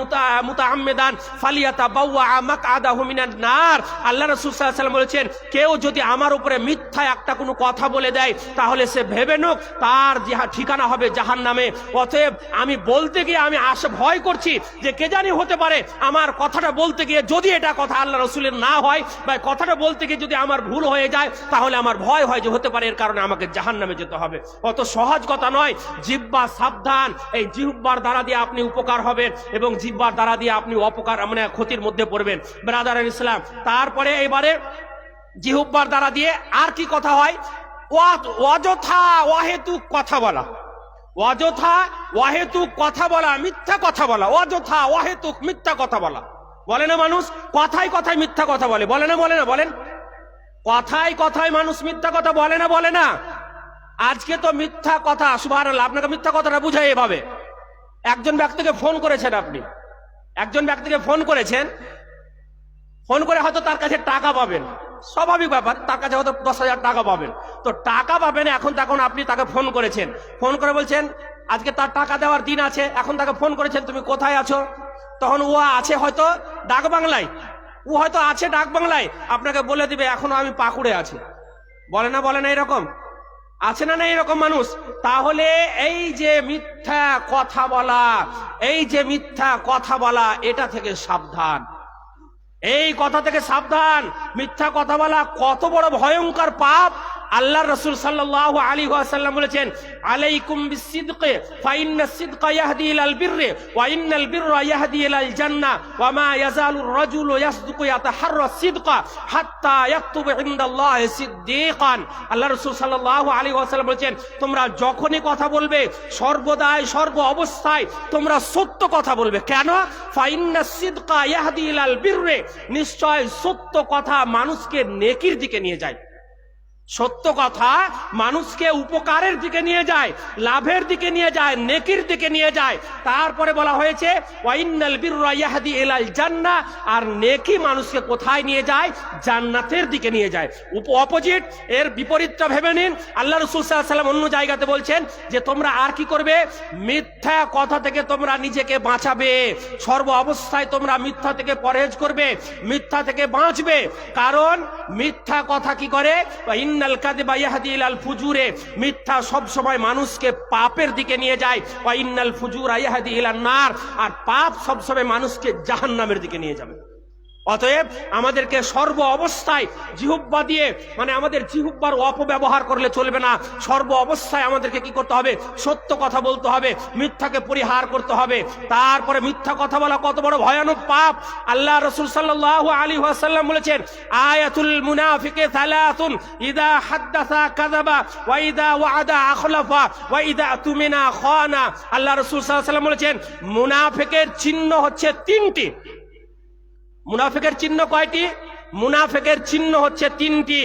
মুতাআম্মিদান ফালিয়াতাবাওয়া মাকআদাহু মিনান নার। আল্লাহ রাসূল সাল্লাল্লাহু আলাইহি ওয়াসাল্লাম বলেছেন, কেউ যদি আমার উপরে মিথ্যা একটা কোনো কথা বলে দেয় তাহলে সে ভেবে নোক তার ঠিকানা হবে জাহান্নামে। অতএব আমি বলতে গিয়ে আমি ভয় করছি যে কে জানি হতে পারে আমার কথাটা বলতে গিয়ে যদি এটা কথা আল্লাহ রাসূলের না হয়, বা কথাটা বলতে গিয়ে যদি আমার ভুল হয়ে যায়, তাহলে আমার ভয় হয় যে হতে পারে এর কারণে আমাকে জাহান্নামে যেতে হবে। অত সহজ কথা নয়। জিহ্বা সাবধান, এই জিহ্বার দ্বারা দিয়ে আপনি উপকার হবেন এবং জিহ্বার দ্বারা দিয়ে আপনি অপকার মানে ক্ষতির মধ্যে পড়বেন। ব্রাদার ইসলাম, তারপরে এবারে জিহ্বার দ্বারা দিয়ে আর কি কথা হয়? অযথা অহেতুক কথা বলা, অযথা অহেতুক কথা বলা, মিথ্যা কথা বলা, অযথা অহেতুক মিথ্যা কথা বলা। বলে না মানুষ কথায় কথায় মিথ্যা কথা বলে, বলে না বলে না বলেন? কথায় কথায় মানুষ মিথ্যা কথা বলে না বলে না? আজকে তো মিথ্যা কথা, সুবহানাল্লাহ, আপনাকে মিথ্যা কথাটা বুঝাই এভাবে। একজন ব্যক্তিকে ফোন করেছেন, আপনি একজন ব্যক্তিকে ফোন করেছেন, ফোন করে হয়তো তার কাছে টাকা পাবেন, স্বাভাবিক ব্যাপার, তার কাছে হয়তো 10,000 টাকা পাবেন। তো টাকা পাবেন, এখন আপনি তাকে ফোন করেছেন, ফোন করে বলছেন আজকে তার টাকা দেওয়ার দিন আছে, এখন তাকে ফোন করেছেন তুমি কোথায় আছো? তখন ও আছে হয়তো ডাক বাংলায়, ও হয়তো আছে ডাক বাংলায়, আপনাকে বলে দিবে এখনো আমি পাকুড়ে আছি। বলে না বলে না? এরকম আছে না? না এরকম মানুষ? তাহলে এই যে মিথ্যা কথা বলা, এই যে মিথ্যা কথা বলা, এটা থেকে সাবধান, এই কথা থেকে সাবধান। মিথ্যা কথা বলা কত বড় ভয়ঙ্কর পাপ। আল্লাহ রাসূল সাল্লাল্লাহু আলাইহি ওয়াসাল্লাম বলেছেন, আলাইকুম বিসিদকি ফাইন্নাস সিদকা ইয়াহদি ইলাল বিররি ওয়া ইন্নাল বিররা ইয়াহদি ইলাল জান্নাহ ওয়া মা ইয়াজালুর রাজুলু ইয়াসদুকু ইয়াতাহাররা সিদকা হাত্তা ইয়াকতুবু ইনদাল্লাহি সিদ্দীকান। আল্লাহ রাসূল সাল্লাল্লাহু আলাইহি ওয়াসাল্লাম বলেছেন, তোমরা যখনই কথা বলবে সর্বদাই সর্ব অবস্থায় তোমরা সত্য কথা বলবে। কেন? ফাইন্নাস সিদকা ইয়াহদি ইলাল বিররি, নিশ্চয় সত্য কথা মানুষকে নেকির দিকে নিয়ে যায়, সত্য কথা মানুষকে উপকারের দিকে নিয়ে যায়, লাভের দিকে নিয়ে যায়, নেকির দিকে নিয়ে যায়। তারপরে বলা হয়েছে ওয়াইন্নাল বিররা ইয়াহদি ইলাল জান্নাহ, আর নেকি মানুষকে কোথায় নিয়ে যায়? জান্নাতের দিকে নিয়ে যায়। অপোজিট, এর বিপরীতটা ভেবে নিন। আল্লাহ রাসূল সাল্লাল্লাহু আলাইহি ওয়াসাল্লাম অন্য জায়গাতে বলছেন যে তোমরা আর কি করবে? মিথ্যা কথা থেকে তোমরা নিজেকে বাঁচাবে, সর্ব অবস্থায় তোমরা মিথ্যা থেকে পরহেজ করবে, মিথ্যা থেকে বাঁচবে। কারণ মিথ্যা কথা কি করে? ইন্নাল কাযিবা ইয়াহদি ইলাল ফুজুরে, মিথ্যা সব সময় মানুষকে পাপের দিকে নিয়ে যায়। ওয়া ইন্নাল ফুজুরা ইয়াহদি ইলান নার, আর পাপ সব সময় মানুষকে জাহান্নামের দিকে নিয়ে যাবে। অতএব আমাদেরকে সর্ব অবস্থায় জিহ্বা দিয়ে মানে আমাদের জিহ্বার অপব্যবহার করলে চলবে না। সর্ব অবস্থায় আমাদেরকে কি করতে হবে? সত্য কথা বলতে হবে, মিথ্যাকে পরিহার করতে হবে। তারপরে মিথ্যা কথা বলা কত বড় ভয়ানক পাপ। আল্লাহ রাসূল সাল্লাল্লাহু আলাইহি ওয়াসাল্লাম বলেছেন, আয়াতুল মুনাফিকি সালাসুন, ইযা হাদাসা কাযাবা ওয়া ইযা ওয়া'আদা আখলাফা ওয়া ইযা তুমিনা খানা। আল্লাহ রাসূল সাল্লাল্লাহু আলাইহি ওয়াসাল্লাম বলেছেন, মুনাফিকের চিহ্ন হচ্ছে 3টি। মুনাফিকের চিহ্ন কয়টি? মুনাফিকের চিহ্ন হচ্ছে 3টি।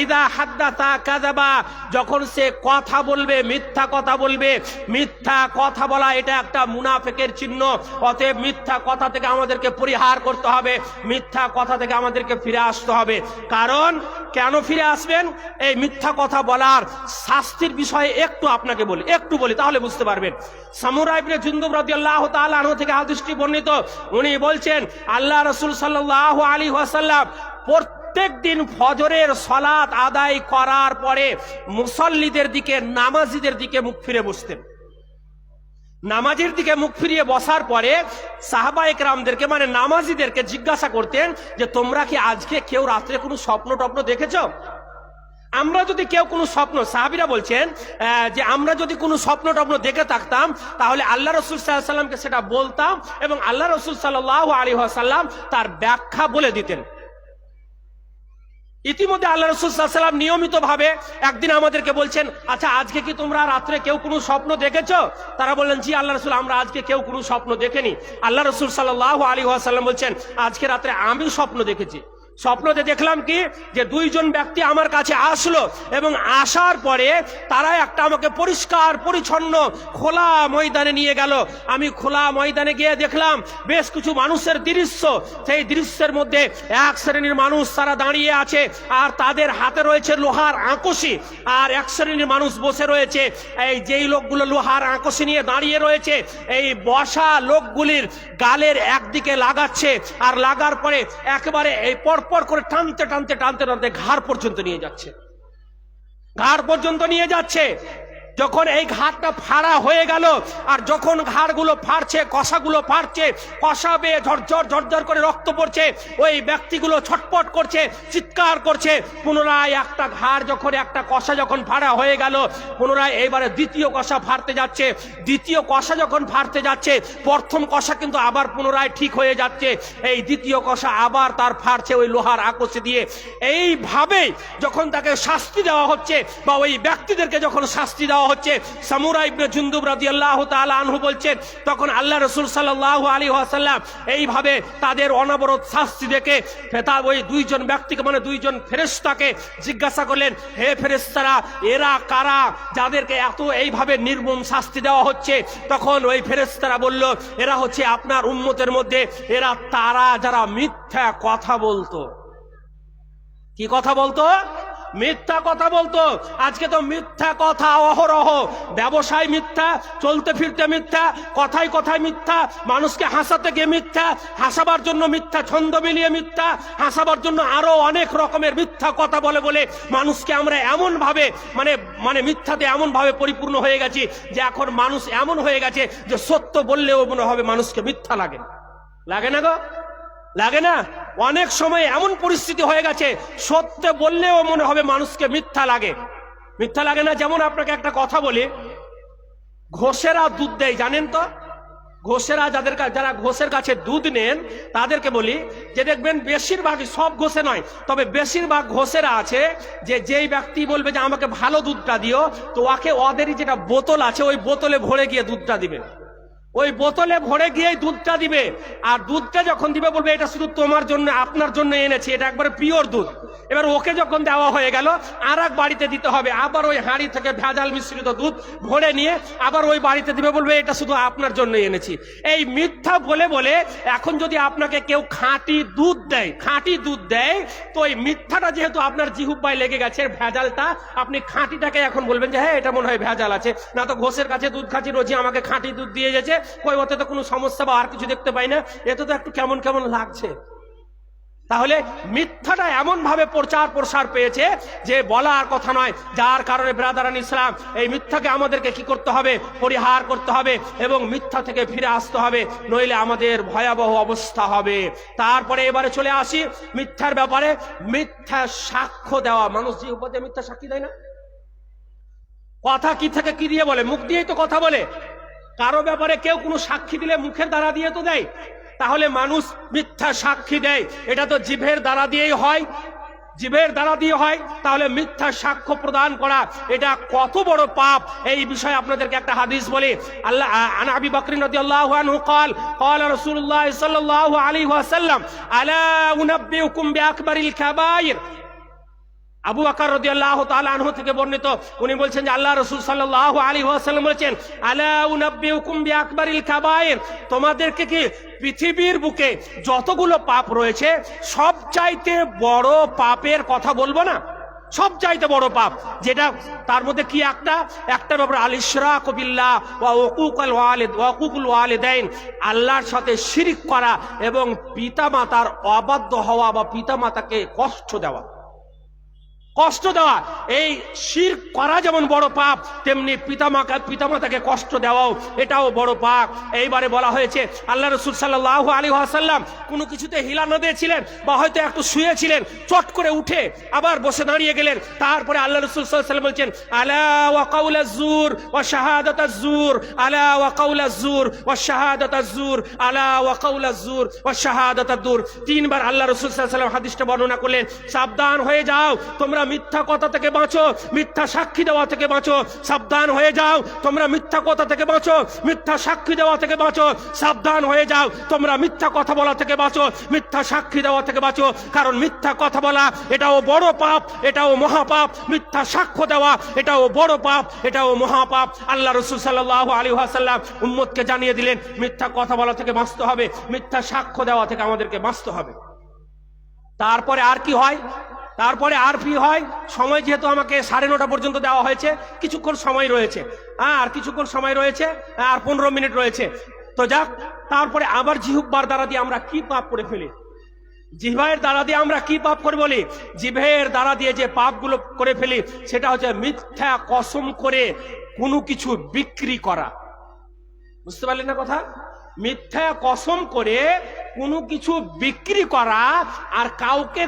ইযা হাদাসা কাযাবা, যখন সে কথা বলবে মিথ্যা কথা বলবে। মিথ্যা কথা বলা এটা একটা মুনাফিকের চিহ্ন। অতএব মিথ্যা কথা থেকে আমাদেরকে পরিহার করতে হবে, মিথ্যা কথা থেকে আমাদেরকে ফিরে আসতে হবে। কারণ কেন ফিরে আসবেন? এই মিথ্যা কথা বলার শাস্তির বিষয়ে আপনাকে একটু বলি তাহলে বুঝতে পারবেন। সামুরা ইবনে জুনদুব রাদিয়াল্লাহু তাআলা আনহু থেকে হাদিসটি বর্ণিত। উনি বলছেন, আল্লাহ রাসূল সাল্লাল্লাহু আলাইহি ওয়াসাল্লাম প্রত্যেক দিন ফজরের সালাত আদায় করার পরে মুসল্লিদের দিকে, নামাজীদের দিকে মুখ ফিরে বসতেন। নামাজের দিকে মুখ ফিরিয়ে বসার পরে সাহাবায়ে কেরামদেরকে মানে নামাজীদেরকে জিজ্ঞাসা করতেন যে তোমরা কি আজকে কেউ রাত্রে কোনো স্বপ্ন টপ্ন দেখেছো? আমরা যদি কেউ কোনো স্বপ্ন, সাহাবীরা বলছেন যে আমরা যদি কোনো স্বপ্ন টপ্ন দেখে থাকতাম তাহলে আল্লাহ রাসূল সাল্লাল্লাহু আলাইহি ওয়াসাল্লামকে সেটা বলতাম এবং আল্লাহ রাসূল সাল্লাল্লাহু আলাইহি ওয়াসাল্লাম তার ব্যাখ্যা বলে দিতেন। ইতিমধ্যে আল্লাহ রাসূল সাল্লাল্লাহু আলাইহি ওয়াসাল্লাম নিয়মিত ভাবে একদিন আমাদেরকে বলছেন, আচ্ছা আজকে কি তোমরা রাত্রে কেউ কোনো স্বপ্ন দেখেছো? তারা বললেন, জি আল্লাহ রাসূল, আমরা আজকে কেউ কোনো স্বপ্ন দেখেনি। আল্লাহ রাসূল সাল্লাল্লাহু আলাইহি ওয়াসাল্লাম বলছেন, আজকে রাত্রে আমি স্বপ্ন দেখেছি। স্বপ্নতে দেখলাম কি যে দুইজন ব্যক্তি আমার কাছে আসলো এবং আসার পরে তারা একটা আমাকে পরিষ্কার পরিচ্ছন্ন খোলা ময়দানে নিয়ে গেল। আমি খোলা ময়দানে গিয়ে দেখলাম বেশ কিছু মানুষের দৃশ্য। সেই দৃশ্যের মধ্যে এক শ্রেণীর মানুষ তারা দাঁড়িয়ে আছে আর তাদের হাতে রয়েছে লোহার আঁকুশি, আর এক শ্রেণীর মানুষ বসে রয়েছে। এই যেই লোকগুলো লোহার আঁকুশি নিয়ে দাঁড়িয়ে রয়েছে এই বসা লোকগুলির গালের একদিকে লাগাচ্ছে আর লাগার পরে একেবারে এই পরপর করে টানতে টানতে টানতে টানতে ঘাড় পর্যন্ত নিয়ে যাচ্ছে, ঘাড় পর্যন্ত নিয়ে যাচ্ছে। যখন এই ঘাড়টা ফাড়া হয়ে গেল আর যখন ঘাড়গুলো ফাড়ছে, কষাগুলো ফাড়ছে, কষা বেয়ে ঝরঝর ঝরঝর করে রক্ত পড়ছে, ওই ব্যক্তিগুলো ছটপট করছে, চিৎকার করছে। পুনরায় একটা ঘাড় যখন একটা কষা যখন ফাড়া হয়ে গেল, পুনরায় এইবারে দ্বিতীয় কষা ফাড়তে যাচ্ছে। দ্বিতীয় কষা যখন ফাড়তে যাচ্ছে, প্রথম কষা কিন্তু আবার পুনরায় ঠিক হয়ে যাচ্ছে, এই দ্বিতীয় কষা আবার তার ফাড়ছে ওই লোহার আকোশে দিয়ে। এইভাবে যখন তাকে শাস্তি দেওয়া হচ্ছে বা ওই ব্যক্তিদেরকে যখন শাস্তি দেওয়া হচ্ছে, সামুরা ইবনে জুনদুব রাদিয়াল্লাহু তাআলা আনহু বলছেন, তখন আল্লাহ রাসূল সাল্লাল্লাহু আলাইহি ওয়াসাল্লাম এইভাবে তাদের অনবরত শাস্তি দেখে ওই দুইজন ব্যক্তিকে মানে দুইজন ফেরেশতাকে জিজ্ঞাসা করলেন, হে ফেরেশতারা, এরা কারা যাদেরকে এত এইভাবে নির্মম শাস্তি দেওয়া হচ্ছে? তখন ওই ফেরেশতারা বলল, এরা হচ্ছে আপনার উম্মতের মধ্যে এরা তারা যারা মিথ্যা কথা বলতো। কি কথা বলতো? মিথ্যা কথা বলতো। আজকে তো মিথ্যা কথা অহরহ, ব্যবসায় মিথ্যা, চলতে ফিরতে মিথ্যা, কথায় কথায় মিথ্যা, মানুষকে হাসাতে গিয়ে মিথ্যা, হাসাবার জন্য মিথ্যা ছন্দ মিলিয়ে মিথ্যা, হাসাবার জন্য আরো অনেক রকমের মিথ্যা কথা বলে বলে মানুষকে আমরা এমন ভাবে মানে মিথ্যাতে এমন ভাবে পরিপূর্ণ হয়ে গেছি যে এখন মানুষ এমন হয়ে গেছে যে সত্য বললেও মনে হবে মানুষকে মিথ্যা লাগে। লাগে না গো? লাগে না? অনেক সময় এমন পরিস্থিতি হয়ে গেছে সত্য বললেও মনে হবে মানুষকে মিথ্যা লাগে। মিথ্যা লাগে না? যেমন আপনাকে একটা কথা বলি, ঘোষেরা দুধ দেয়, জানেন তো? ঘোষেরা যারা ঘোষের কাছে দুধ নেন তাদেরকে বলি যে দেখবেন বেশিরভাগই, সব ঘোষে নয় তবে বেশিরভাগ ঘোষেরা আছে যে যেই ব্যক্তি বলবে যে আমাকে ভালো দুধটা দিও, তো ওদেরই যেটা বোতল আছে ওই বোতলে ভরে গিয়ে দুধটা দিবে, ওই বোতলে ভরে গিয়ে দুধটা দিবে। আর দুধটা যখন দিবে বলবে এটা শুধু তোমার জন্য, আপনার জন্য এনেছি, এটা একবারে পিওর দুধ। এবার ওকে যখন দেওয়া হয়ে গেল আর এক বাড়িতে দিতে হবে, আবার ওই হাঁড়ি থেকে ভেজাল মিশ্রিত দুধ ভরে নিয়ে আবার ওই বাড়িতে দিবে, বলবে এটা শুধু আপনার জন্য এনেছি। এই মিথ্যা বলে বলে এখন যদি আপনাকে কেউ খাঁটি দুধ দেয় তো এই মিথ্যাটা যেহেতু আপনার জিহুব্বায় লেগে গেছে, ভেজালটা, আপনি খাঁটিটাকে এখন বলবেন যে হ্যাঁ এটা মনে হয় ভেজাল আছে, না তো ঘোষের কাছে দুধ খাচ্ছি রোজই আমাকে খাঁটি দুধ দিয়ে গেছে, কই ওতে তো কোনো সমস্যা বা আর কিছু দেখতে পাই না, এতে তো একটু কেমন কেমন লাগছে। তাহলে মিথ্যাটা এমন ভাবে প্রসার পেয়েছে যে বলার কথা নয়, যার কারণে ব্রাদারান ইসলাম এই মিথ্যাকে আমাদেরকে কি করতে হবে? পরিহার করতে হবে এবং মিথ্যা থেকে ফিরে আসতে হবে, নইলে আমাদের ভয়াবহ অবস্থা হবে। তারপরে এবারে চলে আসি মিথ্যার ব্যাপারে। মিথ্যা সাক্ষ্য দেওয়া, মানুষ যে উপদে মিথ্যা সাক্ষী দেয় না, কথা কি থেকে কি দিয়ে বলে? মুখ দিয়েই তো কথা বলে। কারো ব্যাপারে কেউ কোনো সাক্ষী দিলে মুখের দ্বারা দিয়ে তো দেয়, তাহলে মানুষ মিথ্যা সাক্ষী দেয়, এটা তো জিভের দ্বারা দিয়েই হয়, জিভের দ্বারা দিয়ে হয়। তাহলে মিথ্যা সাক্ষ্য প্রদান করা এটা কত বড় পাপ, এই বিষয়ে আপনাদেরকে একটা হাদিস বলি। আল্লাহ আন আবি বকর রাদিয়াল্লাহু আনহু قال قال رسول الله صلى الله عليه وسلم الا انبئكم باكبر الكبائر। আবু বকর রাদিয়াল্লাহু তাআলা আনহু থেকে বর্ণিত, উনি বলছেন যে আল্লাহ রাসূল সাল্লাল্লাহু আলাইহি ওয়াসাল্লাম বলেছেন, আলা উনাব্বিউকুম বিআকবারিল কাবায়ের, তোমাদেরকে কি পৃথিবীর বুকে যতগুলো পাপ রয়েছে সবচাইতে বড় পাপের কথা বলবো না? সবচাইতে বড় পাপ যেটা, তার মধ্যে কি একটা ব্যাপার, আল ইশরাকু বিল্লাহ ওয়া উকুকুল ওয়ালিদাইন, আল্লাহর সাথে শিরক করা এবং পিতামাতার অবাধ্য হওয়া বা পিতামাতাকে কষ্ট দেওয়া। এই শিরক করা যেমন বড় পাপ, তেমনি পিতামাতাকে কষ্ট দেওয়াও এটাও বড় পাপ। এইবারে বলা হয়েছে আল্লাহ রাসূল সাল্লাল্লাহু আলাইহি ওয়াসাল্লাম কোনো কিছুতে হিলা না দিয়েছিলেন বা হয়তো একটু শুয়েছিলেন, চট করে উঠে আবার বসে দাঁড়িয়ে গেলেন। তারপরে আল্লাহ রাসূল সাল্লাল্লাহু আলাইহি ওয়াসাল্লাম বলছেন, আলা ওয়া কাউলাজ জুর ওয়া শাহাদাতাজ জুর, আলা ওয়া কাউলাজ জুর ওয়া শাহাদাতাজ জুর, আলা ওয়া কাউলাজ জুর ওয়া শাহাদাতাদ জুর। তিনবার আল্লাহ রাসূল সাল্লাল্লাহু আলাইহি ওয়াসাল্লাম হাদিসটা বর্ণনা করলেন, সাবধান হয়ে যাও তোমরা মিথ্যা কথা থেকে বাঁচো, মিথ্যা সাক্ষী দেওয়া থেকে বাঁচো, সাবধান হয়ে যাও। তোমরা মিথ্যা কথা থেকে বাঁচো, মিথ্যা সাক্ষী দেওয়া থেকে বাঁচো, সাবধান হয়ে যাও। তোমরা মিথ্যা কথা বলা থেকে বাঁচো, মিথ্যা সাক্ষী দেওয়া থেকে বাঁচো। কারণ মিথ্যা কথা বলা এটাও বড় পাপ, এটাও মহাপাপ। মিথ্যা সাক্ষ্য দেওয়া এটাও বড় পাপ, এটাও মহাপাপ। আল্লাহ রাসূল সাল্লাল্লাহু আলাইহি ওয়াসাল্লাম উম্মতকে জানিয়ে দিলেন মিথ্যা কথা বলা থেকে বাঁচতে হবে, মিথ্যা সাক্ষ্য দেওয়া থেকে আমাদেরকে বাঁচতে হবে। তারপরে আর কি হয়? তারপরে আর কি হয়? সময় যেহেতু আমাকে 9:30 পর্যন্ত দেওয়া হয়েছে, কিছুক্ষণ সময় রয়েছে, আর কিছুক্ষণ সময় রয়েছে, আর 15 মিনিট রয়েছে। তো যাক, তারপরে আবার জিহ্বার দ্বারা দিয়ে আমরা কি পাপ করে ফেলি? জিহ্বার দ্বারা দিয়ে আমরা কি পাপ করে বলি? জিহ্বের দ্বারা দিয়ে যে পাপগুলো করে ফেলি সেটা হচ্ছে মিথ্যা কসম করে কোনো কিছু বিক্রি করা। বুঝতে পারলেন না কথা? মিথ্যা কসম করে কোনো কিছু বিক্রি করা, আর কাউকে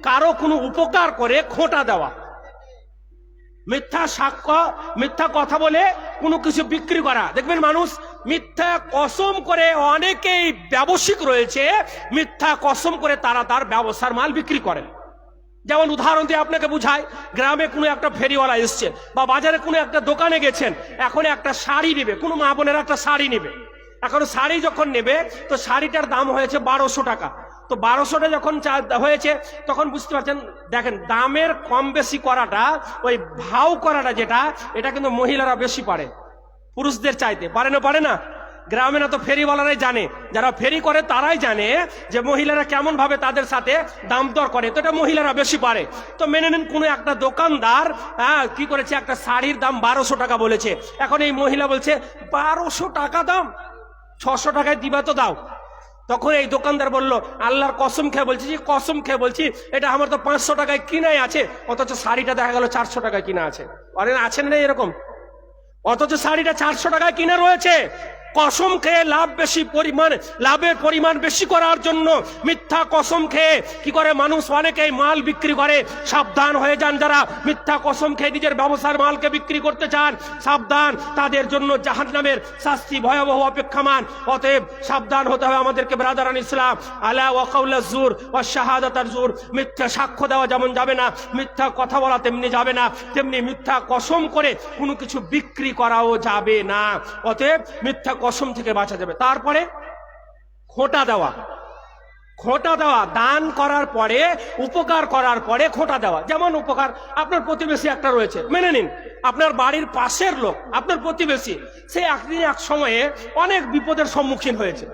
কারো কোনো উপকার করে খোঁটা দেওয়া। মিথ্যা সাক্ষ্য, মিথ্যা কথা বলে কোনো কিছু বিক্রি করা। দেখবেন মানুষ মিথ্যা কসম করে, অনেকেই ব্যবসায়িক রয়েছে, মিথ্যা কসম করে তারা তার ব্যবসার মাল বিক্রি করেন। যেমন উদাহরণ দিয়ে আপনাকে বুঝায়, গ্রামে কোনো একটা ফেরিওয়ালা এসছে, বা বাজারে কোনো একটা দোকানে গেছেন, এখন একটা শাড়ি নেবে, কোনো মা বোনেরা একটা শাড়ি নেবে। এখন শাড়ি যখন নেবে, তো শাড়িটার দাম হয়েছে 1200 টাকা। তো 1200টা যখন হয়েছে, তখন বুঝতে পারছেন, দেখেন দামের কম বেশি করাটা, ওই ভাও করাটা যেটা, এটা কিন্তু মহিলারা বেশি পারে পুরুষদের চাইতে। পারে না? গ্রামে না তো ফেরিওয়ালারাই জানে, যারা ফেরি করে তারাই জানে যে মহিলারা কেমন ভাবে তাদের সাথে দাম দর করে। তো এটা মহিলারা বেশি পারে। তো মেনে নিন কোনো একটা দোকানদার কি করেছে, একটা শাড়ির দাম 1200 টাকা বলেছে। এখন এই মহিলা বলছে 1200 টাকা দাম, 600 টাকায় দিবা তো দাও। তখন এই দোকানদার বলল, আল্লাহর কসম খেয়ে বলছি, যে কসম খেয়ে বলছি, এটা আমার তো 500 টাকায় কিনাই আছে, অথচ শাড়িটা দেখা গেল 400 টাকায় কিনা আছে। আরে আছেন না এরকম? অথচ শাড়িটা 400 টাকায় কিনা রয়েছে। কসম খেয়ে লাভের পরিমাণ বেশি করার জন্য মিথ্যা কসম খেয়ে কি করে মানুষ অনেকেই মাল বিক্রি করে। সাবধান হয়ে যান যারা মিথ্যা কসম খেয়ে নিজের ব্যবসার মালকে বিক্রি করতে চান, সাবধান, তাদের জন্য জাহান্নামের শাস্তি ভয়াবহ অপেক্ষমান। অতএব সাবধান হতে হবে আমাদেরকে। ব্রাদারান ইসলাম, আলা ওয়া কাউলাজ জুর ওয়া শাহাদাতার জুর, মিথ্যা সাক্ষ্য দেওয়া যেমন যাবে না, মিথ্যা কথা বলা তেমনি যাবে না, তেমনি মিথ্যা কসম করে কোনো কিছু বিক্রি করাও যাবে না। অতএব মিথ্যা কসম থেকে বাঁচা যাবে। তারপরে খোঁটা দেওয়া। দান করার পরে, উপকার করার পরে খোঁটা দেওয়া। যেমন উপকার, আপনার প্রতিবেশী একটা রয়েছে, মেনে নিন আপনার বাড়ির পাশের লোক, আপনার প্রতিবেশী, সে একদিন এক সময়ে অনেক বিপদের সম্মুখীন হয়েছে।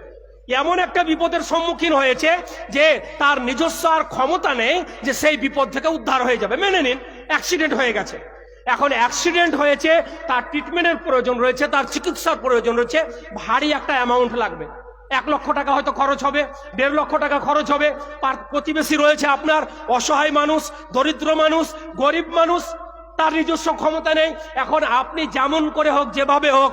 এমন একটা বিপদের সম্মুখীন হয়েছে যে তার নিজস্ব আর ক্ষমতা নেই যে সেই বিপদ থেকে উদ্ধার হয়ে যাবে। মেনে নিন অ্যাক্সিডেন্ট হয়ে গেছে। এখন অ্যাক্সিডেন্ট হয়েছে, তার ট্রিটমেন্টের প্রয়োজন রয়েছে, তার চিকিৎসার প্রয়োজন রয়েছে, ভারী একটা অ্যামাউন্ট লাগবে। 1 লক্ষ টাকা হয়তো খরচ হবে, 1.5 লক্ষ টাকা খরচ হবে। প্রতিবেশী রয়েছে আপনার অসহায় মানুষ, দরিদ্র মানুষ, গরিব মানুষ, তার নিজস্ব ক্ষমতা নেই। এখন আপনি যেমন করে হোক, যেভাবে হোক,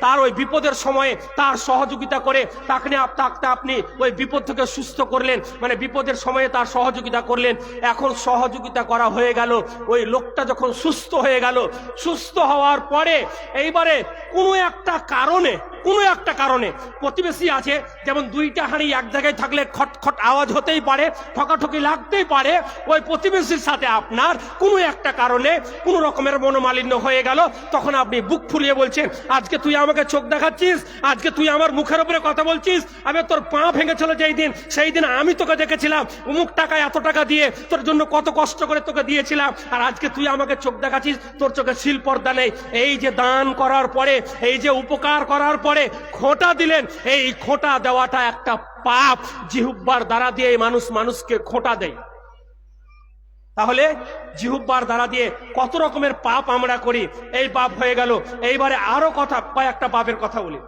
তার ওই বিপদের সময়ে তার সহযোগিতা করে তাকে আপনি ওই বিপদ থেকে সুস্থ করলেন, বিপদের সময়ে তার সহযোগিতা করলেন। এখন সহযোগিতা করা হয়ে গেল, ওই লোকটা যখন সুস্থ হয়ে গেল, সুস্থ হওয়ার পরে এইবারে কোনো একটা কারণে প্রতিবেশী আছে, যেমন 2টা হাঁড়ি এক জায়গায় থাকলে খটখট আওয়াজ হতেই পারে, ঠকাঠকি লাগতেই পারে। ওই প্রতিবেশীর সাথে আপনার কোনো একটা কারণে কোনো রকমের মনোমালিন্য হয়ে গেল, তখন আপনি বুক ফুলিয়ে বলছেন, আজকে তুই আমাকে চোখ দেখাচ্ছিস, আজকে তুই আমার মুখের উপরে কথা বলছিস, আমি তোর পা ভেঙেছিল যেই দিন, সেই দিন আমি তোকে দেখেছিলাম, অমুক টাকা এত টাকা দিয়ে তোর জন্য কত কষ্ট করে তোকে দিয়েছিলাম, আর আজকে তুই আমাকে চোখ দেখাচ্ছিস, তোর চোখে শিল পর্দা নেই। এই যে দান করার পরে, এই যে উপকার করার পরে খোঁটা দিলেন, এই খোঁটা দেওয়াটা একটা পাপ। জিহ্বার দ্বারা দিয়ে মানুষকে খোঁটা দেয়। তাহলে জিহ্বার দ্বারা দিয়ে কত রকমের পাপ আমরা করি, এই পাপ হয়ে গেল। এইবারে আরো কয়েকটা পাপের কথা বলি,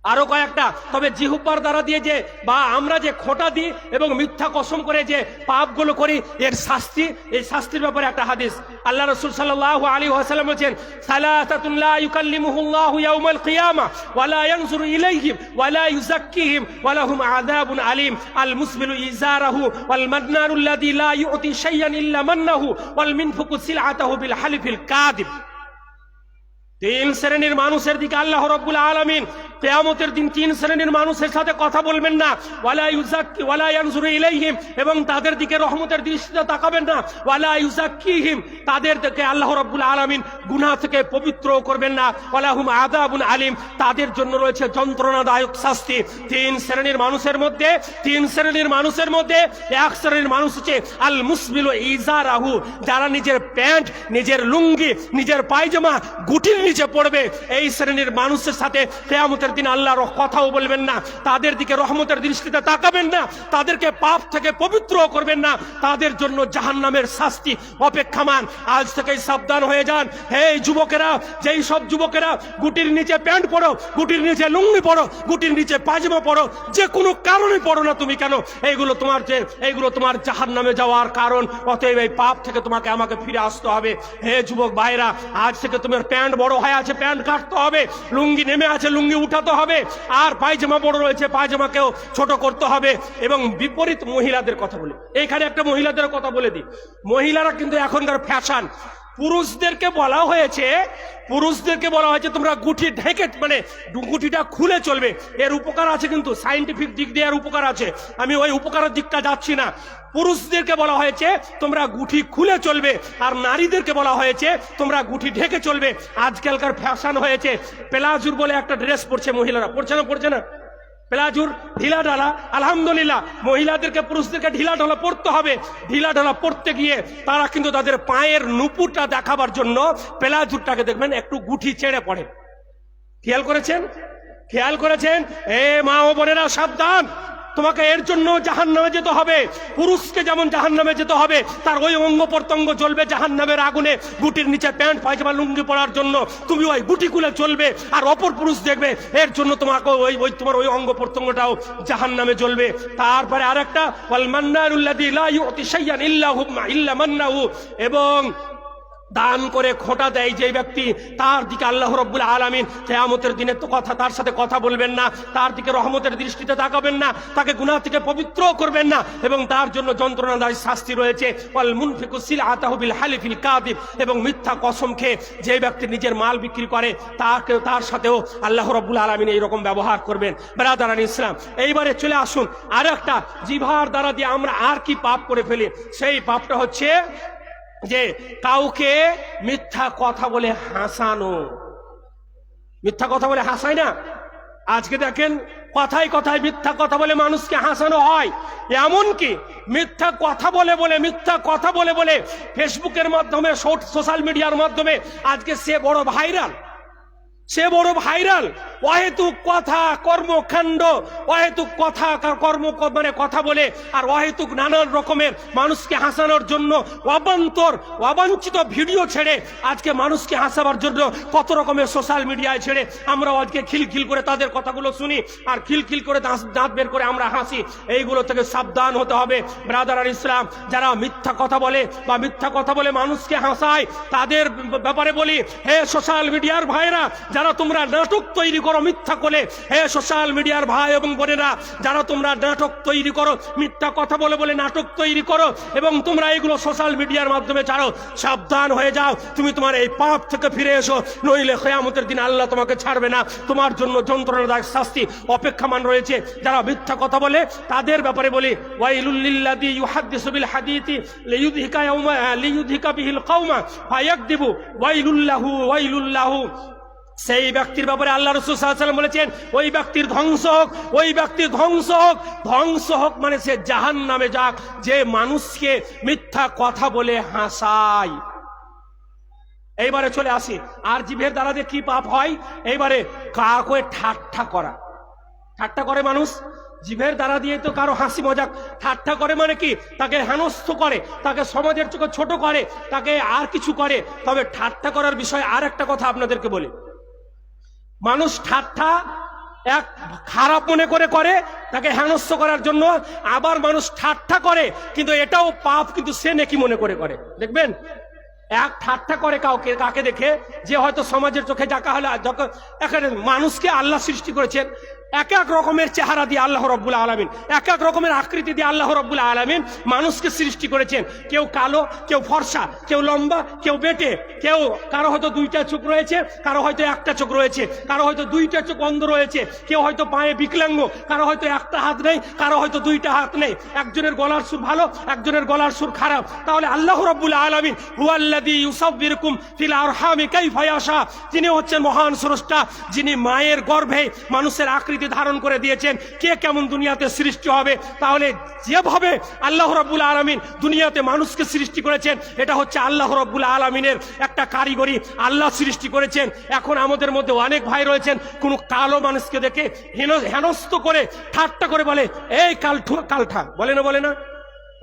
আরো কয়েকটা। তবে জিহ্বার দ্বারা দিয়ে যে বা আমরা যে খোঁটা দিই এবং মিথ্যা কসম করে যে পাপগুলো করি, এর শাস্তি, এই শাস্তির ব্যাপারে একটা হাদিস। আল্লাহ রাসূল সাল্লাল্লাহু আলাইহি ওয়াসাল্লাম বলেছেন, সালাসাতুন লা ইউকাল্লিমুহুল্লাহু ইয়াউমাল কিয়ামা ওয়া লা ইয়ানজুরু ইলাইহিম ওয়া লা ইউযাক্কিহিম ওয়া লাহুম আযাবুন আলীম। আল মুসবিলু ইজারাহু ওয়াল মান্নানু আল্লাযী লা ইউতি শাইয়ান ইল্লা মান্নাহু ওয়াল মিনফিকু সিলআতাহু বিল হালিফিল কাযিব। তিন শ্রেণীর মানুষের দিকে আল্লাহ রাব্বুল আলামিন কিয়ামতের দিন তিন শ্রেণীর মানুষের সাথে কথা বলবেন না। ওয়ালা ইউযাক্কি ওয়ালা ইয়ানজুরু ইলাইহিম, এবং তাদের দিকে রহমতের দৃষ্টিতে তাকাবেন না। ওয়ালা ইউযাক্কিহিম, তাদের দিকে আল্লাহ রাব্বুল আলামিন গুনাহ থেকে পবিত্র করবেন না। ওয়ালা হুম আযাবুন আলিম, তাদের জন্য রয়েছে যন্ত্রণাদায়ক শাস্তি। তিন শ্রেণীর মানুষের মধ্যে এক শ্রেণীর মানুষ হচ্ছে আল মুসবিলু ইজারাহু, যারা নিজের প্যান্ট, নিজের লুঙ্গি, নিজের পায়জামা গুটির নিচে পড়বে। এই শ্রেণীর মানুষের সাথে কিয়ামতের দিন আল্লাহর কথাও বলবেন না, তাদের দিকে রহমতের দৃষ্টিতে তাকাবেন না, তাদেরকে পাপ থেকে পবিত্র করবেন না। তাদের জন্য জাহান্নামের শাস্তি অপেক্ষামান। আজ থেকেই সাবধান হয়ে যান হে যুবকেরা, যেই সব যুবকেরা গুটির নিচে প্যান্ট পরো, গুটির নিচে লুঙ্গি পরো, গুটির নিচে পায়জামা পরো, যে কোনো কারণে পরো না তুমি কেন, এইগুলো তোমার জাহান্নামে যাওয়ার কারণ। অতএব এই পাপ থেকে তোমাকে আমাকে ফিরে আসতে হবে। হে যুবক ভাইরা, আজ থেকে তোমার প্যান্ট বড় হয়ে আছে, প্যান্ট কাটতে হবে, লুঙ্গি নেমে আছে, লুঙ্গি উঠাতে হবে, আর পায়জামা বড় রয়েছে, পায়জামাকেও ছোট করতে হবে। এবং বিপরীত মহিলাদের কথা বলি, এইখানে একটা মহিলাদের কথা বলে দিই। মহিলারা কিন্তু এখনকার ফ্যাশন। পুরুষদেরকে বলা হয়েছে তোমরা গুটি ঢেকে, মানে গুটিটা খুলে চলবে। এর উপকার আছে, কিন্তু সায়েন্টিফিক দিক দিয়ে এর উপকার আছে, আমি ওই উপকারের দিকটা যাচ্ছি না। পুরুষদেরকে বলা হয়েছে তোমরা গুটি খুলে চলবে, আর নারীদেরকে বলা হয়েছে তোমরা গুটি ঢেকে চলবে। আজকালকার ফ্যাশন হয়েছে প্লাজুর বলে একটা ড্রেস পরছে মহিলারা, পড়ছে না প্লাজুর ঢিলা ঢালা। আলহামদুলিল্লাহ, মহিলাদেরকে পুরুষদেরকে ঢিলা ঢালা পড়তে হবে। ঢিলা ঢালা পড়তে গিয়ে তারা কিন্তু তাদের পায়ের নুপুরটা দেখাবার জন্য প্লাজুরটাকে দেখবেন একটু গুটি ছেড়ে পড়ে। খেয়াল করেছেন? এ মা ও বোনেরা, সাবধান, তোমাকে এর জন্য জাহান্নামে যেতে হবে। পুরুষকে যেমন জাহান্নামে যেতে হবে, তার ওই অঙ্গ প্রত্যঙ্গ জ্বলবে জাহান্নামের আগুনে। গুটির নিচে প্যান্ট পায়জামা লুঙ্গি পরার জন্য তুমি ওই গুটি খুলে চলবে, আর অপর পুরুষ দেখবে, এর জন্য তোমাকে তোমার ওই অঙ্গ প্রত্যঙ্গটাও জাহান্নামে জ্বলবে। তারপরে আরেকটা, ওয়াল মান্নানুল্লাযী লা ইউতি শাইয়ান ইল্লা মান্নাহু, এবং দান করে খোঁটা দেয় যে ব্যক্তি, তার দিকে আল্লাহ রাব্বুল আলামিন কিয়ামতের দিনে তো তার সাথে কথা বলবেন না, তার দিকে রহমতের দৃষ্টিতে তাকাবেন না, তাকে গুনাহ থেকে পবিত্র করবেন না, এবং তার জন্য যন্ত্রণাদায়ক শাস্তি রয়েছে। ওয়াল মুনফিকু সিলআতাহু বিল হালিফিল কাযিব, এবং মিথ্যা কসম খেয়ে যে ব্যক্তি নিজের মাল বিক্রি করে তার সাথেও আল্লাহ রাব্বুল আলামিন এইরকম ব্যবহার করবেন। ব্রাদারান ইসলাম, এইবারে চলে আসুন আর একটা, জিহ্বার দ্বারা দিয়ে আমরা আর কি পাপ করে ফেলি। সেই পাপটা হচ্ছে যে কাউকে মিথ্যা কথা বলে হাসানো। মিথ্যা কথা বলে হাসায় না? আজকে দেখেন কথায় মিথ্যা কথা বলে মানুষকে হাসানো হয়। এমনকি মিথ্যা কথা বলে ফেসবুকের মাধ্যমে, সোশ্যাল মিডিয়ার মাধ্যমে আজকে সে বড় ভাইরাল। অহেতুক কথা, কর্মকাণ্ড, অহেতুক কথা কথা বলে, আর অহেতুক নানান রকমের মানুষকে হাসানোর জন্য অবাঞ্ছিত ভিডিও ছেড়ে আজকে মানুষকে হাসাবার জন্য কত রকমের সোশ্যাল মিডিয়ায় ছেড়ে আমরা আজকে খিলখিল করে তাদের কথাগুলো শুনি, আর খিলখিল করে দাঁত বের করে আমরা হাসি। এইগুলো থেকে সাবধান হতে হবে। ব্রাদার আর ইসলাম, যারা মিথ্যা কথা বলে মানুষকে হাসায়, তাদের ব্যাপারে বলি, হে সোশ্যাল মিডিয়ার ভাইরা, যারা তোমরা নাটক তৈরি করো মিথ্যা করে, হে সোশ্যাল মিডিয়ার ভাই এবং বোনেরা, যারা তোমরা নাটক তৈরি করো, মিথ্যা কথা বলে নাটক তৈরি করো, এবং তোমরা এগুলো সোশ্যাল মিডিয়ার মাধ্যমে ছাড়ো, সাবধান হয়ে যাও, তুমি তোমার এই পাপ থেকে ফিরে এসো, নইলে কিয়ামতের দিন আল্লাহ তোমাকে ছাড়বে না, তোমার জন্য যন্ত্রণাদায়ক শাস্তি অপেক্ষামান রয়েছে। যারা মিথ্যা কথা বলে তাদের ব্যাপারে বলি, ওয়াইলুল লিল্লাযী ইউহাদ্দিসু বিল হাদীথি লিইউযহিকা বিহিল কওমা ফায়াকদিবু ওয়াইলুল লাহু। সেই ব্যক্তির ব্যাপারে আল্লাহ রাসূল সাল্লাল্লাহু আলাইহি ওয়াসাল্লাম বলেছেন, ওই ব্যক্তির ধ্বংস হোক, মানে সে জাহান্নামে যাক, যে মানুষকে মিথ্যা কথা বলে হাসায়। এইবারে চলে আসি, আর জিভের দ্বারা যে কি পাপ হয়। এইবারে কাউকে ঠাট্টা করে মানুষ, জিভের দ্বারা দিয়ে তো কারো হাসি মজাক। ঠাট্টা করে মানে কি? তাকে হেনস্থ করে, তাকে সমাজের চোখে ছোট করে, তাকে আর কিছু করে। তবে ঠাট্টা করার বিষয়ে আর একটা কথা আপনাদেরকে বলি, মানুষ ঠাট্টা এক খারাপ মনে করে তাকে হেনস্থ করার জন্য, আবার মানুষ ঠাট্টা করে কিন্তু এটাও পাপ, কিন্তু সে নেকি মনে করে। দেখবেন, এক ঠাট্টা করে কাকে দেখে, যে হয়তো সমাজের চোখে এখানে মানুষকে আল্লাহ সৃষ্টি করেছেন, এক এক রকমের চেহারা দিয়ে আল্লাহ রাব্বুল আলামিন, এক এক রকমের আকৃতি দিয়ে আল্লাহ রাব্বুল আলামিন মানুষকে সৃষ্টি করেছেন। কেউ কালো, কেউ ফর্সা, কেউ লম্বা, কেউ বেটে, কেউ কারো হয়তো দুইটা চোখ রয়েছে, কারো হয়তো একটা চোখ রয়েছে, কারো হয়তো দুইটা চোখ অন্ধ রয়েছে, কেউ হয়তো পায়ে বিকলাঙ্গ, কারো হয়তো একটা হাত নেই, কারো হয়তো দুইটা হাত নেই। একজনের গলার সুর ভালো, একজনের গলার সুর খারাপ। তাহলে আল্লাহ রাব্বুল আলামিন হুয়াল্লাযী ইউসাব্বিরুকুম ফিল আরহামি কাইফা ইয়াশা, তিনি হচ্ছেন মহান স্রষ্টা, যিনি মায়ের গর্ভে মানুষের আকৃতি ধারণ করে দিয়েছেন কে কেমন দুনিয়াতে সৃষ্টি হবে। তাহলে যেভাবে আল্লাহ রাব্বুল আলামিন দুনিয়াতে মানুষকে সৃষ্টি করেছেন, এটা হচ্ছে আল্লাহ রাব্বুল আলামিনের একটা কারিগরি, আল্লাহ সৃষ্টি করেছেন। এখন আমাদের মধ্যে অনেক ভাই রয়েছেন, কোন কালো মানুষকে দেখে হেনস্থ করে ঠাট্টা করে বলে এই কালঠা, বলে না, বলে না,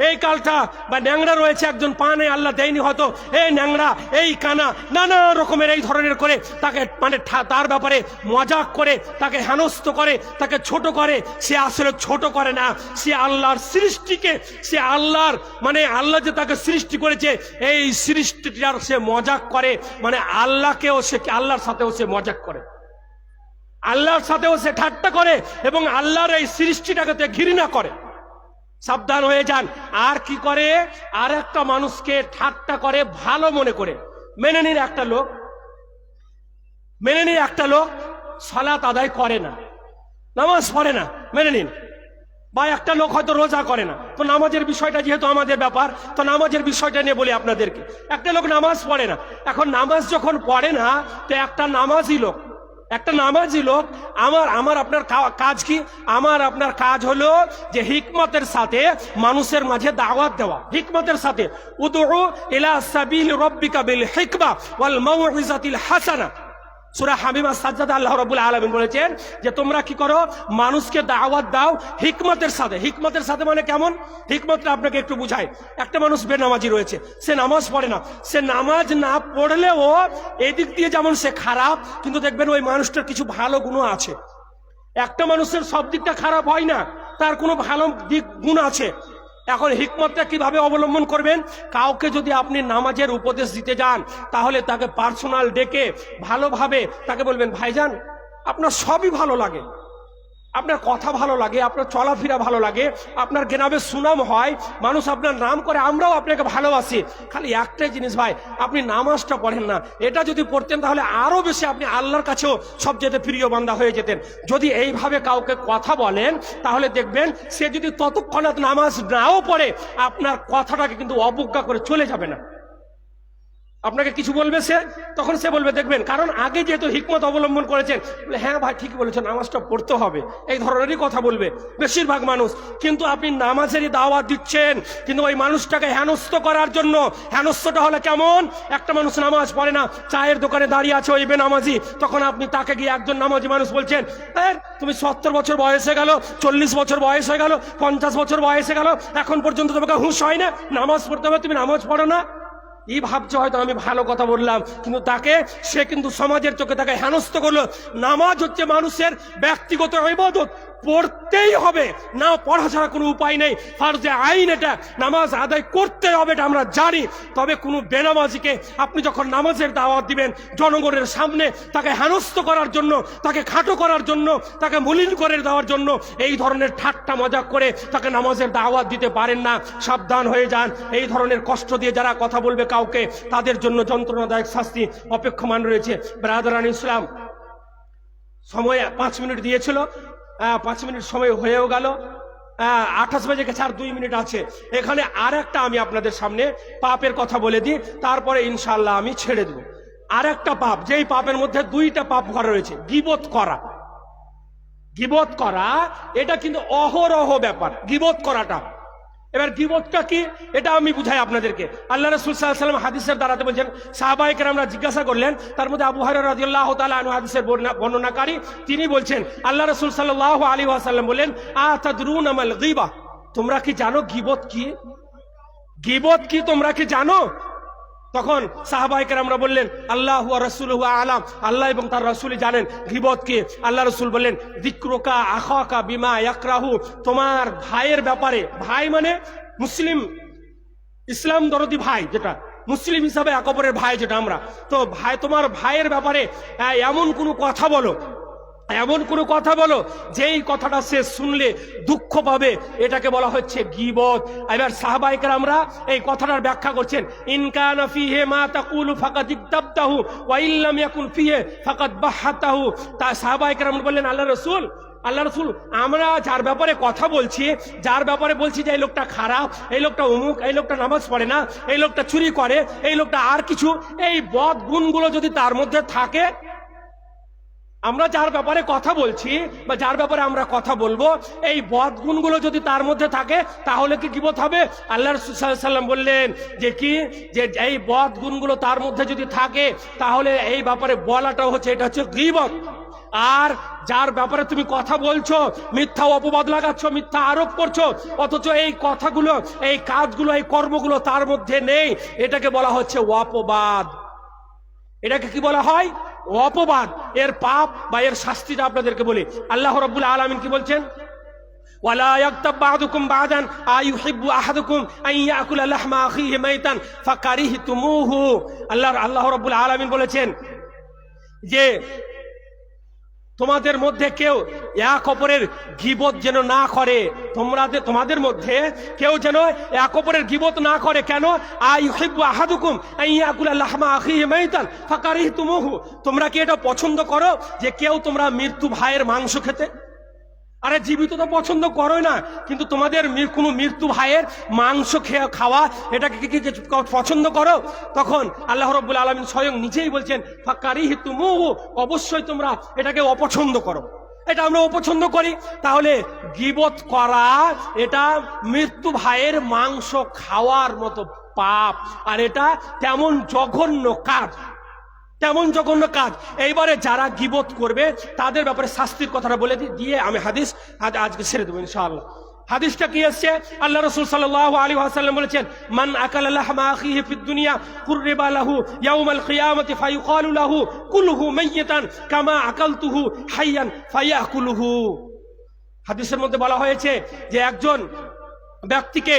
এই কালটা, বা ন্যাংরা রয়েছে একজন, পা নেই আল্লাহ দেয়নি হয়তো, এই ন্যাংরা, এই কানা, নানা রকমের এই ধরনের করে তাকে মানে তার ব্যাপারে মজাক করে, তাকে হেনস্থ করে, তাকে ছোট করে। সে আসলে ছোট করে না, সে আল্লাহর সৃষ্টিকে, সে আল্লাহর মানে আল্লাহ যে তাকে সৃষ্টি করেছে এই সৃষ্টিটার সে মজাক করে, মানে আল্লাহকেও সে আল্লাহর সাথেও সে মজাক করে, আল্লাহর সাথেও সে ঠাট্টা করে এবং আল্লাহর এই সৃষ্টিটাকে ঘৃণা করে। সাবধান হয়ে যান। আর কি করে? আর একটা মানুষকে ঠাট্টা করে ভালো মনে করে। মেনে নিন একটা লোক সালাত আদায় করে না, নামাজ পড়ে না, মেনে নিন। বা একটা লোক হয়তো রোজা করে না, তো নামাজের বিষয়টা যেহেতু আমাদের ব্যাপার, তো নামাজের বিষয়টা নিয়ে বলি আপনাদেরকে। একটা লোক নামাজ পড়ে না, এখন নামাজ যখন পড়ে না, তো একটা নামাজি লোক আমার আপনার কাজ কি? আমার আপনার কাজ হলো যে হিকমতের সাথে মানুষের মাঝে দাওয়াত দেওয়া, হিকমতের সাথে। উদউ ইলা সাবিল রাব্বিকা বিল হিকমা ওয়াল মাউইজাতিল হাসানা, সূরা হামিমা সাজ্জাদা আল্লাহ রাব্বুল আলামিন বলেছেন যে তোমরা কি করো, মানুষকে দাওয়াত দাও হিকমতের সাথে। হিকমতের সাথে মানে কেমন? হিকমতটা আপনাকে একটু বুঝাই। একটা মানুষ বেনামাজি রয়েছে, সে নামাজ পড়ে না, সে নামাজ না পড়লেও এদিক দিয়ে যেমন সে খারাপ, কিন্তু দেখবেন ওই মানুষটার কিছু ভালো গুণ আছে। একটা মানুষের সব দিকটা খারাপ হয় না, তার কোনো ভালো দিক গুণ আছে। এখন হিকমতটা কিভাবে অবলম্বন করবেন? কাউকে যদি আপনি নামাজের উপদেশ দিতে যান, তাহলে তাকে পার্সোনাল ডেকে ভালোভাবে তাকে বলবেন, ভাইজান আপনার সবই ভালো লাগে, আপনার কথা ভালো লাগে, আপনার চলাফেরা ভালো লাগে, আপনার গেনাবে সুনাম হয়, মানুষ আপনার নাম করে, আমরাও আপনাকে ভালোবাসি। খালি একটাই জিনিস ভাই, আপনি নামাজটা পড়েন না। এটা যদি পড়তেন তাহলে আরো বেশি আপনি আল্লাহর কাছেও সবচেয়ে প্রিয় বান্দা হয়ে যেতেন। যদি এইভাবে কাউকে কথা বলেন, তাহলে দেখবেন সে যদি ততক্ষণাৎ নামাজ নাও পড়ে, আপনার কথাটাকে কিন্তু অবজ্ঞা করে চলে যাবে না। আপনাকে কিছু বলবে সে, তখন সে বলবে, দেখবেন কারণ আগে যেহেতু হিকমত অবলম্বন করেছেন, হ্যাঁ ভাই ঠিক বলেছেন, নামাজটা পড়তে হবে, এই ধরনেরই কথা বলবে বেশিরভাগ মানুষ। কিন্তু আপনি নামাজেরই দাওয়াত দিচ্ছেন, কিন্তু ওই মানুষটাকে হেনস্থ করার জন্য। হেনস্থটা হলে কেমন? একটা মানুষ নামাজ পড়ে না, চায়ের দোকানে দাঁড়িয়ে আছে ওই বেনামাজি, তখন আপনি তাকে গিয়ে একজন নামাজি মানুষ বলছেন, তুমি 70 বছর বয়স হয়ে গেল, 40 বছর বয়স হয়ে গেল, 50 বছর বয়স হয়ে গেল, এখন পর্যন্ত তোমাকে হুঁশ হয় না, নামাজ পড়তে হবে, তুমি নামাজ পড়ো না। এই ভাবছে হয়তো আমি ভালো কথা বললাম, কিন্তু সে কিন্তু সমাজের চোখে তাকে হেনস্থ করলো। নামাজ হচ্ছে মানুষের ব্যক্তিগত ইবাদত, পড়তেই হবে, না পড়া ছাড়া কোনো উপায় নেই, ফারজে আইন এটা, নামাজ আদায় করতে হবে, এটা আমরা জানি। তবে কোনো বেনামাজিকে আপনি যখন নামাজের দাওয়াত দিবেন জনগণের সামনে, তাকে হেনস্থ করার জন্য, তাকে খাটো করার জন্য, তাকে মলিন করে দেওয়ার জন্য এই ধরনের ঠাট্টা মজাক করে তাকে নামাজের দাওয়াত দিতে পারেন না। সাবধান হয়ে যান। এই ধরনের কষ্ট দিয়ে যারা কথা বলবে কাউকে, তাদের জন্য যন্ত্রণাদায়ক শাস্তি অপেক্ষমান রয়েছে। ব্রাদারান ইসলাম, সময় 5 মিনিট দিয়েছিল, 5 মিনিট সময় হয়েও গেল, 28 বেজে গেছে, আর 2 মিনিট আছে। এখানে আর একটা আমি আপনাদের সামনে পাপের কথা বলে দিই, তারপরে ইনশাআল্লাহ আমি ছেড়ে দেব। আর একটা পাপ, যেই পাপের মধ্যে 2টা পাপ করা রয়েছে। গীবত করা এটা কিন্তু অহরহ ব্যাপার, গীবত করাটা। এবার গীবতটা কি এটা আমি বুঝাই আপনাদেরকে। আল্লাহ রাসূল সাল্লাল্লাহু আলাইহি ওয়াসাল্লাম হাদিসের দ্বারাতে বলছেন, সাহাবায়ে কেরামরা জিজ্ঞাসা করলেন, তার মধ্যে আবু হুরায়রা রাদিয়াল্লাহু তাআলা আনহু হাদিসের বর্ণনাকারী, তিনি বলছেন, আল্লাহ রাসূল সাল্লাল্লাহু আলাইহি ওয়াসাল্লাম বলেন, আতাদরুনা মাল গীবা, তোমরা কি জানো গীবত কি? গীবত কি তোমরা কি জানো? তখন সাহাবায়ে কেরামরা বললেন, আল্লাহু ওয়া রাসূলুহু আলাম, আল্লাহ এবং তার রাসূলই জানেন গীবত কি। আল্লাহ রাসূল বললেন, যিকরুকা আখাকা বিমা ইয়াকরাহু, তোমার ভাইয়ের ব্যাপারে, ভাই মানে মুসলিম, ইসলাম দরদি ভাই, যেটা মুসলিম হিসাবে এক অপরের ভাই যেটা আমরা, তো ভাই, তোমার ভাইয়ের ব্যাপারে এমন কোনো কথা বলো, এমন কোনো কথা বলো যেই কথাটা সে শুনলে দুঃখ পাবে, এটাকে বলা হচ্ছে গীবত। এবার সাহাবায়ে কেরামরা এই কথাটার ব্যাখ্যা করছেন, ইন কানা ফিহি মা তাকুলু ফাকাদ ইকতাবতাহু ওয়া ইল্লাম ইয়াকুন ফিহি ফাকাদ বাহাতাহু। তা সাহাবায়ে কেরাম বললেন, আল্লাহ রাসূল, আমরা যার ব্যাপারে কথা বলছি, যার ব্যাপারে বলছি যে এই লোকটা খারাপ, এই লোকটা অমুক, এই লোকটা নামাজ পড়ে না, এই লোকটা চুরি করে, এই লোকটা আর কিছু, এই বদ গুণগুলো যদি তার মধ্যে থাকে, আমরা যার ব্যাপারে কথা বলছি বা যার ব্যাপারে আমরা কথা বলবো, এই বদগুণগুলো যদি তার মধ্যে থাকে তাহলে কি গীবত হবে? আল্লাহ রাসূল সাল্লাল্লাহু আলাইহি ওয়াসাল্লাম বললেন যে কি, যে এই বদগুণগুলো তার মধ্যে যদি থাকে তাহলে এই ব্যাপারে বলাটাও হচ্ছে, এটা হচ্ছে গীবত। আর যার ব্যাপারে তুমি কথা বলছো, মিথ্যা অপবাদ লাগাচ্ছ, মিথ্যা আরোপ করছো, অথচ এই কথাগুলো, এই কাজগুলো, এই কর্মগুলো তার মধ্যে নেই, এটাকে বলা হচ্ছে অপবাদ। এটাকে কি বলা হয়? অপবাদ। এর পাপ বা এর শাস্তিটা আপনাদেরকে বলি। আল্লাহ রাব্বুল আলামিন কি বলছেন? ওয়ালা ইয়াগতাব বা'দুকুম বা'দান আইয়ুহিব্বু আহাদুকুম আন ইয়াকুলা লাহমা আখিহি মাইতান ফাকারিহতুমুহু। আল্লাহ রাব্বুল আলামিন বলেছেন যে তোমাদের মধ্যে কেউ এক অপরের গীবত যেন না করে, তোমাদের মধ্যে কেউ যেন এক অপরের গীবত না করে। কেন? আইয়ুহিব্বু আহাদুকুম আন ইয়াকুলা লাহমা আখিহি মাইতান ফাকারিহতুমুহু। তোমরা কি এটা পছন্দ করো যে কেউ তোমরা মৃত্যু ভাইয়ের মাংস খেতে? আরে জীবিত তো পছন্দ করোই না, কিন্তু তোমাদের কোনো মৃত্যু ভাইয়ের মাংস খাওয়া, এটাকে কি পছন্দ করো? তখন আল্লাহ রাব্বুল আলামিন স্বয়ং নিজেই বলছেন ফাকারিহতুমুহু, অবশ্যই তোমরা এটাকে অপছন্দ করো। এটা আমরা অপছন্দ করি। তাহলে গীবত করা এটা মৃত্যু ভাইয়ের মাংস খাওয়ার মতো পাপ, আর এটা তেমন জঘন্য কাজ, তেমন জঘন্য কাজ। এইবারে যারা গীবত করবে তাদের ব্যাপারে শাস্তির কথাটা বলে দিয়ে আমি হাদিস আজকে ছেড়ে দেবো ইনশাআল্লাহ। হাদিসটা কি আসছে? আল্লাহ রাসূল সাল্লাল্লাহু আলাইহি ওয়াসাল্লাম বলেছেন, মান আকালা লাহমা আখিহি ফিদ দুনিয়া কুররিবা লাহু ইয়াউমাল কিয়ামাতি ফায়ুকালু লাহু কুলহু মাইয়াতান কামা আকালতুহু হাইয়ান ফায়াকুলুহু। হাদিসের মধ্যে বলা হয়েছে যে একজন ব্যক্তিকে,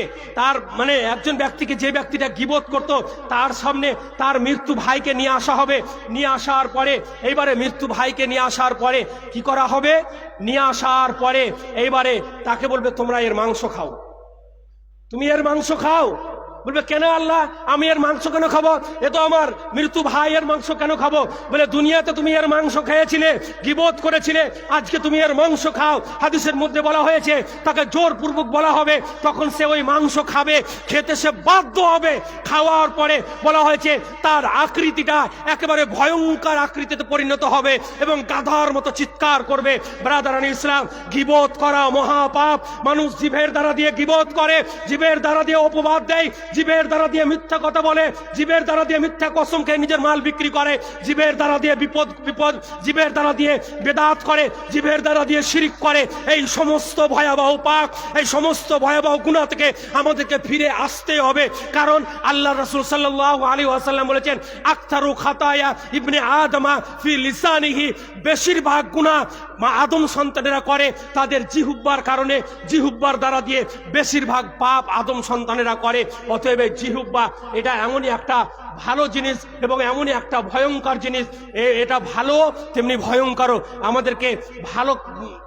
একজন ব্যক্তিকে, যে ব্যক্তিটা গীবত করত, তার সামনে তার মৃত্যু ভাইকে নিয়ে আসা হবে। নিয়ে আসার পরে এইবারে মৃত্যু ভাইকে নিয়ে আসার পরে কি করা হবে? নিয়ে আসার পরে এইবারে তাকে বলবে তোমরা এর মাংস খাও, তুমি এর মাংস খাও। বলবে কেন আল্লাহ, আমি এর মাংস কেন খাবো? এ তো আমার মৃত্যু ভাই, এর মাংস কেন খাবো? বলে দুনিয়াতে তুমি এর মাংস খেয়েছিলে, গীবত করেছিলে, আজকে তুমি এর মাংস খাও। হাদিসের মধ্যে বলা হয়েছে তাকে জোরপূর্বক বলা হবে, তখন সে ওই মাংস খাবে, খেতে সে বাধ্য হবে। খাওয়ার পরে বলা হয়েছে তার আকৃতিটা একেবারে ভয়ঙ্কর আকৃতিতে পরিণত হবে এবং গাধার মতো চিৎকার করবে। ব্রাদারান ইসলাম, গীবত করা মহাপাপ। মানুষ জিভের দ্বারা দিয়ে গীবত করে, জিভের দ্বারা দিয়ে অপবাদ দেয়, জিভের দ্বারা দিয়ে মিথ্যা কথা বলে, জিভের দ্বারা দিয়ে মিথ্যা কসম খেয়ে নিজের মাল বিক্রি করে, জিভের দ্বারা দিয়ে বিপদ, জিভের দ্বারা দিয়ে বেদাত করে, জিভের দ্বারা দিয়ে শিরিক করে। এই সমস্ত ভয়াবহ পাপ, এই সমস্ত ভয়াবহ গুনাহ থেকে আমাদেরকে ফিরে আসতে হবে। কারণ আল্লাহ রাসূল সাল্লাল্লাহু আলাইহি ওয়াসাল্লাম বলেছেন, আকতারু খাতায়া ইবনে আদমা ফি লিসানিহি, বেশিরভাগ গুনাহ আদম সন্তানেরা করে তাদের জিহ্বার কারণে, জিহ্বার দ্বারা দিয়ে বেশিরভাগ পাপ আদম সন্তানেরা করে। অতএব জিহ্বা এটা এমনই একটা ভালো জিনিস এবং এমনই একটা ভয়ঙ্কর জিনিস, এটা ভালো তেমনি ভয়ঙ্কর। আমাদেরকে ভালো,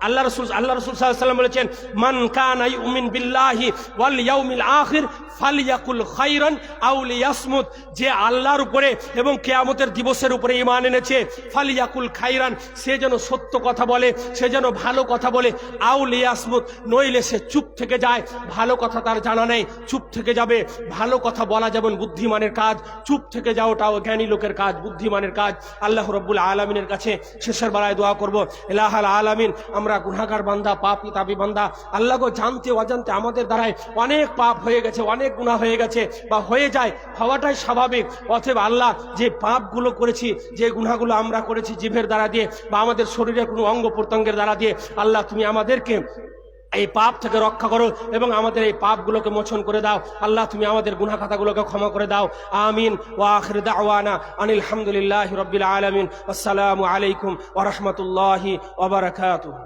আল্লাহ রাসূল সাল্লাল্লাহু আলাইহি ওয়াসাল্লাম বলেছেন, মান কানা ইউমিন বিল্লাহি ওয়াল ইয়াউমিল আখির ফালইয়াকুল খাইরান আও লিয়াসমুত। যে আল্লাহর উপরে এবং কিয়ামতের দিবসের উপরে ঈমান এনেছে, ফালইয়াকুল খাইরান, সে যেন সত্য কথা বলে, সে যেন ভালো কথা বলে, আও লিয়াসমুত, নইলে সে চুপ থেকে যায়। ভালো কথা তার জানা নেই, চুপ থেকে যাবে। ভালো কথা বলা যেমন বুদ্ধিমানের কাজ, চুপ থেকে যাওয়াটাও জ্ঞানী লোকের কাজ, বুদ্ধিমানের কাজ। আল্লাহ রাব্বুল আলামিনের কাছে শেষের বেলায় দোয়া করব, ইলাহাল আলামিন, আমরা গুনাহগার বান্দা, পাপী তাপী বান্দা। আল্লাহ গো, জানতে অজান্তে আমাদের দ্বারায় অনেক পাপ হয়ে গেছে, অনেক গুনাহ হয়ে গেছে বা হয়ে যায়, হওয়াটাই স্বাভাবিক। অতএব আল্লাহ, যে পাপগুলো করেছি, যে গুনাহগুলো আমরা করেছি জিভের দ্বারা দিয়ে বা আমাদের শরীরের কোনো অঙ্গ প্রত্যঙ্গের দ্বারা দিয়ে, আল্লাহ তুমি আমাদেরকে এই পাপ থেকে রক্ষা করো এবং আমাদের এই পাপগুলোকে মোচন করে দাও। আল্লাহ তুমি আমাদের গুনাহ খাতাগুলোকে ক্ষমা করে দাও। আমিন। ওয়া আখির দাওয়ানা আনিল হামদুলিল্লাহি রাব্বিল আলামিন। আসসালামু আলাইকুম ওয়া রাহমাতুল্লাহি ওয়া বারাকাতুহু।